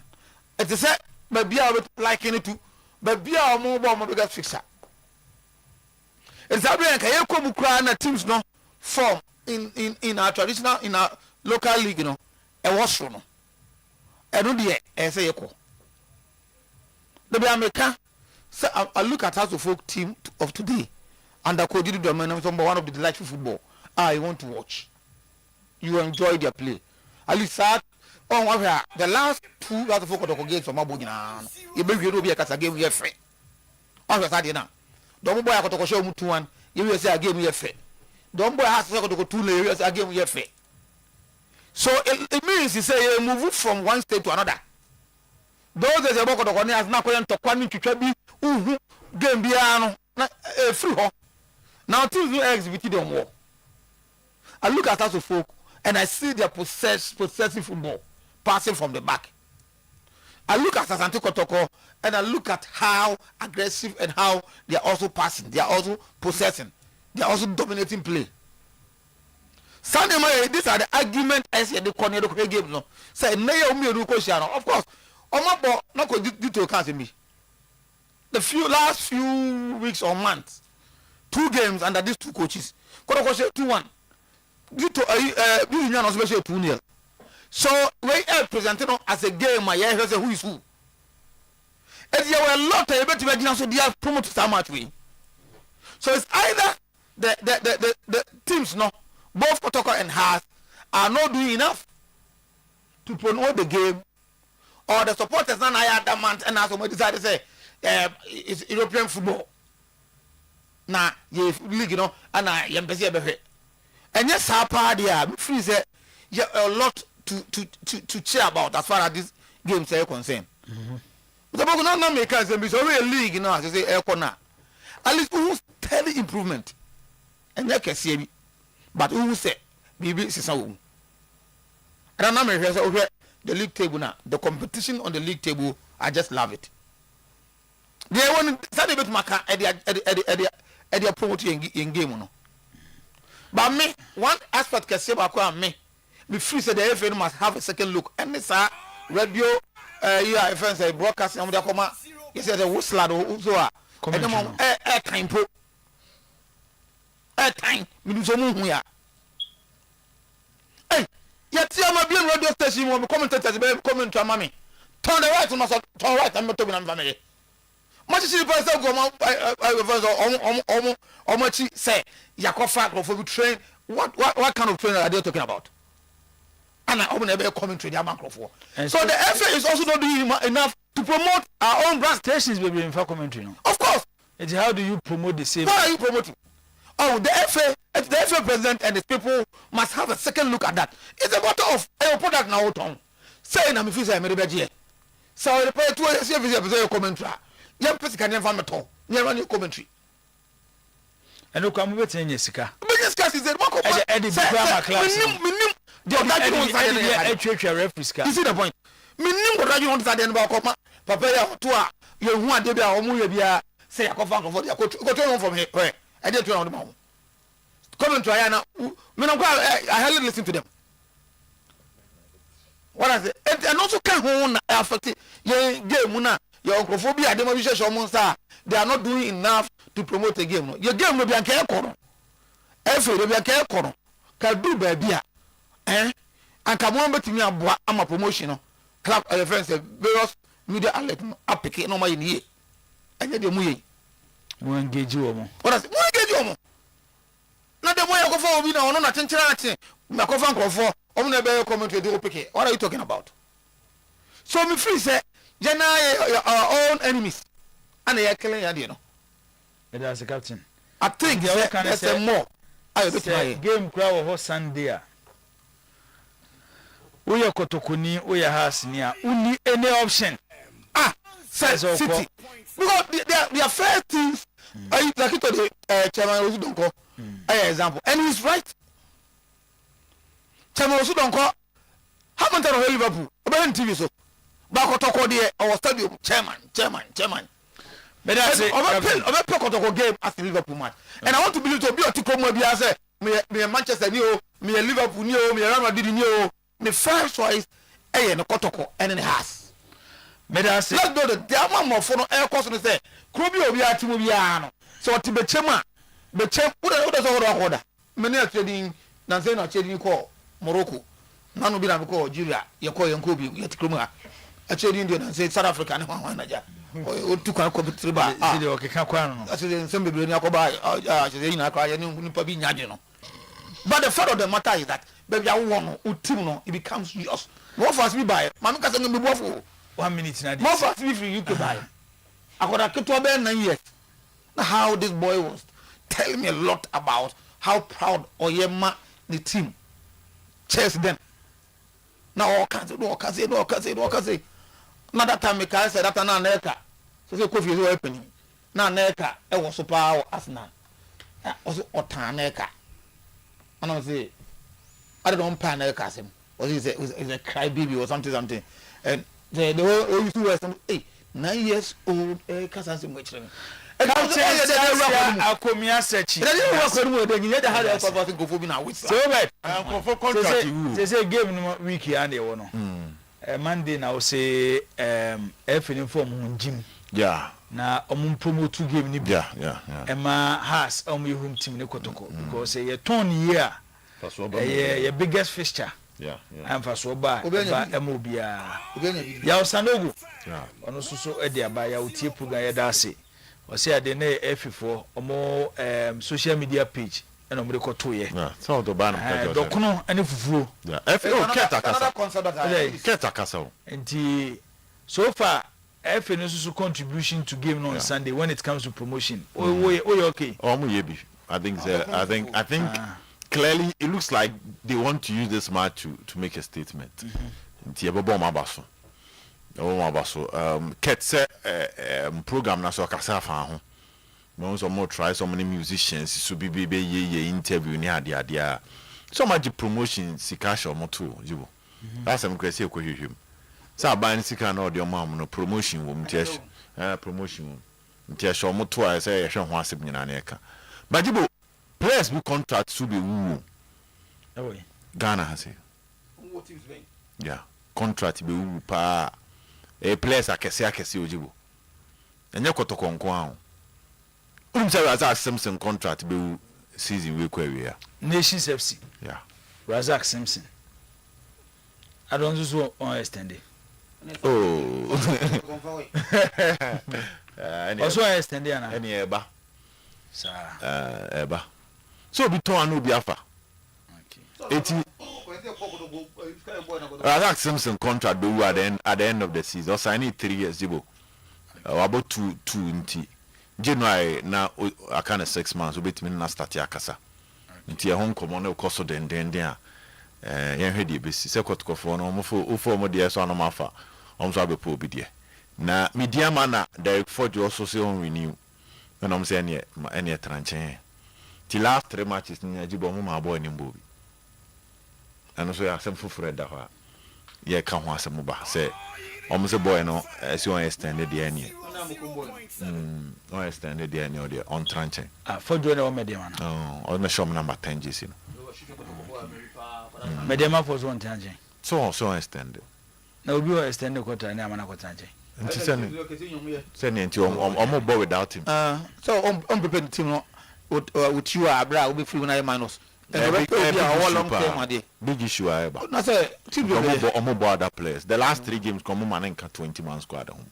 At the same but be able like it too, but be our mobile bigger fixer. It's a bit like teams no form in our traditional in our local league, you know, a wash no. I don't dare say echo. The America, so I look at us the folk team of today, and the code one of the delightful football I want to watch. You enjoy their play. At least the last 2 other folk games from Abujina. You will be a cast game we free. On the side now. Don't boy I got to show you 2-1. You will say a game we free. Don't boy has to go 2 layers a game we free. So it means you say you move from one state to another. Those that are going to has not going to come to be game piano free. Now things will exhibit them more. I look at us of folk and I see their possessing football. Passing from the back. I look at Asante Kotoko and I look at how aggressive and how they are also passing. They are also possessing. They are also dominating play. Sunday, these are the arguments I see at the corner of the game. No, say of course. Not due to account me. The last few weeks or months, 2 games under these 2 coaches. Kotoko say 2-1. Due to special 2-0. So we are presenting as a game. My who is who. And there were a lot of better so they are promoted so much way. So it's either the teams no both Kotoko and Haas are not doing enough to promote the game, or the supporters not hire that month and as we decided to say it's European football. Now you league you know and and yes our party free say a lot to cheer about as far as this games are concerned. But not make us be so real league, you know, as I say air corner. At least we will steady improvement. And you can see me. But we will say BB is so. And I'm not over the league table now. The competition on the league table, I just love it. They want to study with Maka at the promoting in game. But me, one aspect can say about me. Be free say the FN must have a second look. And this radio yeah FN say broadcast and come you say the whistler so time po time me so mu hu ya hey yet ya ma bi radio station mo commentators be comment to mama turn the right no so turn right am to bi na family much see the person go on chi say yakofa for train what kind of trainer are they talking about and I open a commentary the microphone so the FA is also not doing enough to promote our own brand stations will be in commentary no of course it's how do you promote the same why are you promoting oh the FA president and the people must have a second look at that it's a matter of a product now ton say na me feel say me be je so the play to see if commentary yam pesi kan yam meto nyama ni commentary eno kwa mo betin nya sika business class is there mako e di drama class minim the that you want to referee sika you see the point minim what you want to say ba ko papa ya to a ye hu ade bia o mu ye bia say akofa akofa ya ko to from here e dey to on the commentary ya na me no I hardly listen to them what I say and also can who na affect ye game na your microphobia dem bi shesho mo nsa they are not doing enough to promote the game no your game no bi anka ekoro efe do bi anka ekoro ka du ba bia anka mo betimi aboa ama promotion no club friends various media outlet no apeke no ma yie anya de mu ye mo engage wo mo what I say mo engage wo mo na de mo yakofo obi na ono na chenchera ache makofa nkrofo omo na be commentary de opeke what are you talking about so me free say our own enemies and they are killing you know it as a captain I think there's a more I bet game crowd ho Sunday we are kotokuni we are hasni a uni any option city because they are fair things I like it to the chairman Osu Donko example and he's right chairman Osu Donko how many times Liverpool about TV so Bakotoko there our stadium chairman but I say I'm Kotoko game as Liverpool match and I want to believe to be a Tikomo be as me Manchester me a Liverpool me a Real Madrid me first choice no Kotoko and in has but I say let's do the amount for no air cost say Krobi obi atimu bia no so what be chema be chem who does order many are trading na say na trading call Morocco nanu bi na ko Algeria ye call yankobi yet Kroma actually India and say South Africa na wan naja o tu kan ko bitri ba ah de o ke kan kwa no actually nsem bebre ni akoba actually ina akwa ye ni pa bi nyaje no but the fact of the matter is that baby I won o team no it becomes yours more fast be buy mama ka say me bofo 1 minute na more fast be free you to buy akoda keto be 9 years now how this boy was telling me a lot about how proud Oyema the team chase them now all can say now that time me can say that na neka so say Kofi is opening na neka e was super Arsenal also otaneka and I say I don't pan neka sim was is a cry baby or something and the whole used to wear some 9 years old kasa sim which akomia sechi say game no week ya na wo no Monday na wo say FNF form gym yeah na promote game ni yeah ema has home team ne kotoko because ye turn year ye biggest fixture yeah am for so ba emobia ya Osanogu ono so e dia ba ya utie program ya da ase o say ade na F4 omo social media page and omo rekoto ye so do ba no dokono ene fufuo F4 keta kasa enti so far FN so contribution to game on Sunday when it comes to promotion okay omo ye bi I think clearly it looks like they want to use this match to make a statement nti ebobo mabaso Ket say program na so kasa fa ho no so more try so many musicians so be ye interview ni ade so much promotion sika show mo to jibo that's am kwese ekohwehwem sa ban sika na ode mo am no promotion wo mtiash promotion mtiash mo to a say ye hwe ho asem nyina na eka but jibo players who contract to be woo Ghana has it yeah contract be woo pa players akese ojibo enye kotoko nko ahụ say as Simpson contract be season we kwa we. Nations FC. Yeah. Razak Simpson. I don't just want extended. Oh. Also extended na. Any eba. Sir. Eba. So be to anu biafa. Okay. Eti Razak Simpson contract do at the end of the season. Also I need 3 years jibo. About two nti. January na I kind of 6 months obetimi na start yakasa. Nti e hon komo na ukoso den a yen hwede besi se kotokofo no ofo mo de so anomafa omso abepo obi de na media man na Derek Ford also say on renew and I'm saying any tranche ti last 3 matches ni ajibo mo ma boy ni mbobi and so ya sem fufure da ho ye ka ho asem ba say omso boy no si on extended the any on extended the any or the on tranche Ford na o media man on the show number 10 GC no Medema for one tangent. So extended. Now we are extended quarter and I'm not tangent. Send into almost ball without him. So unprepared team with you are bra will be free when I minus. And the big issue I ever. That's a team almost other players. The last 3 games come man and 20-man squad home.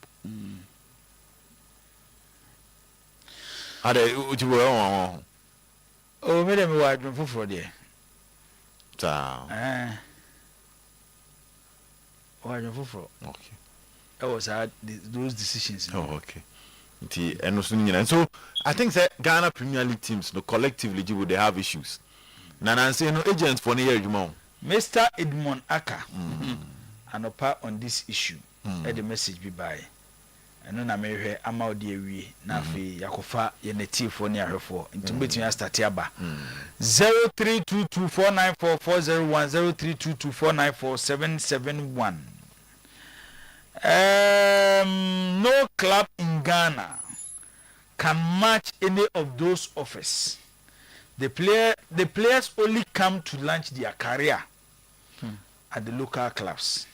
Are they oh me were for there. Okay. That was those decisions. Oh, okay. And so I think that Ghana Premier League teams, no collectively, they have issues. Nana say no agents for near you, Mr. Edmond Aka, and apart on this issue, let the message be by. And then I may hear Amau Dewi, Nafi, Yakofa, Yeneti for near her for, into between us Tatiaba 0322494401, 0322494771. No club in Ghana can match any of those offers. The players only come to launch their career at the local clubs.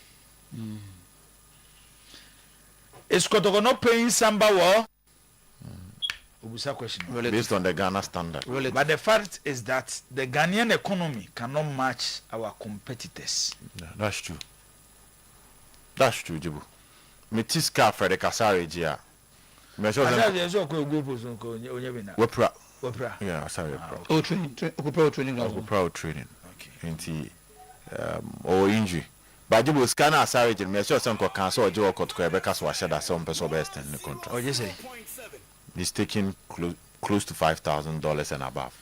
Is Kotoko not paying Samba war? Question. Based on the Ghana standard. But the fact is that the Ghanaian economy cannot match our competitors. Yeah, that's true. That's true, Jibu. Metiska Fred Kasari Jia. Wepra. Yeah, sorry. Training. Okay. Or injury. But you will scan our salary and measure some cancel or Joe Kotko so I said that some person best in the contract. What you say? He's taking close to $5,000 and above.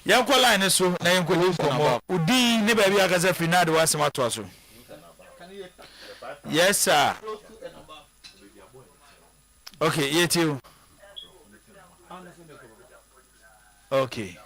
Yanko line so na yanko komo udi ne ba bia kaza finado wasema to aso. Yes sir. Okay, yet you. Okay.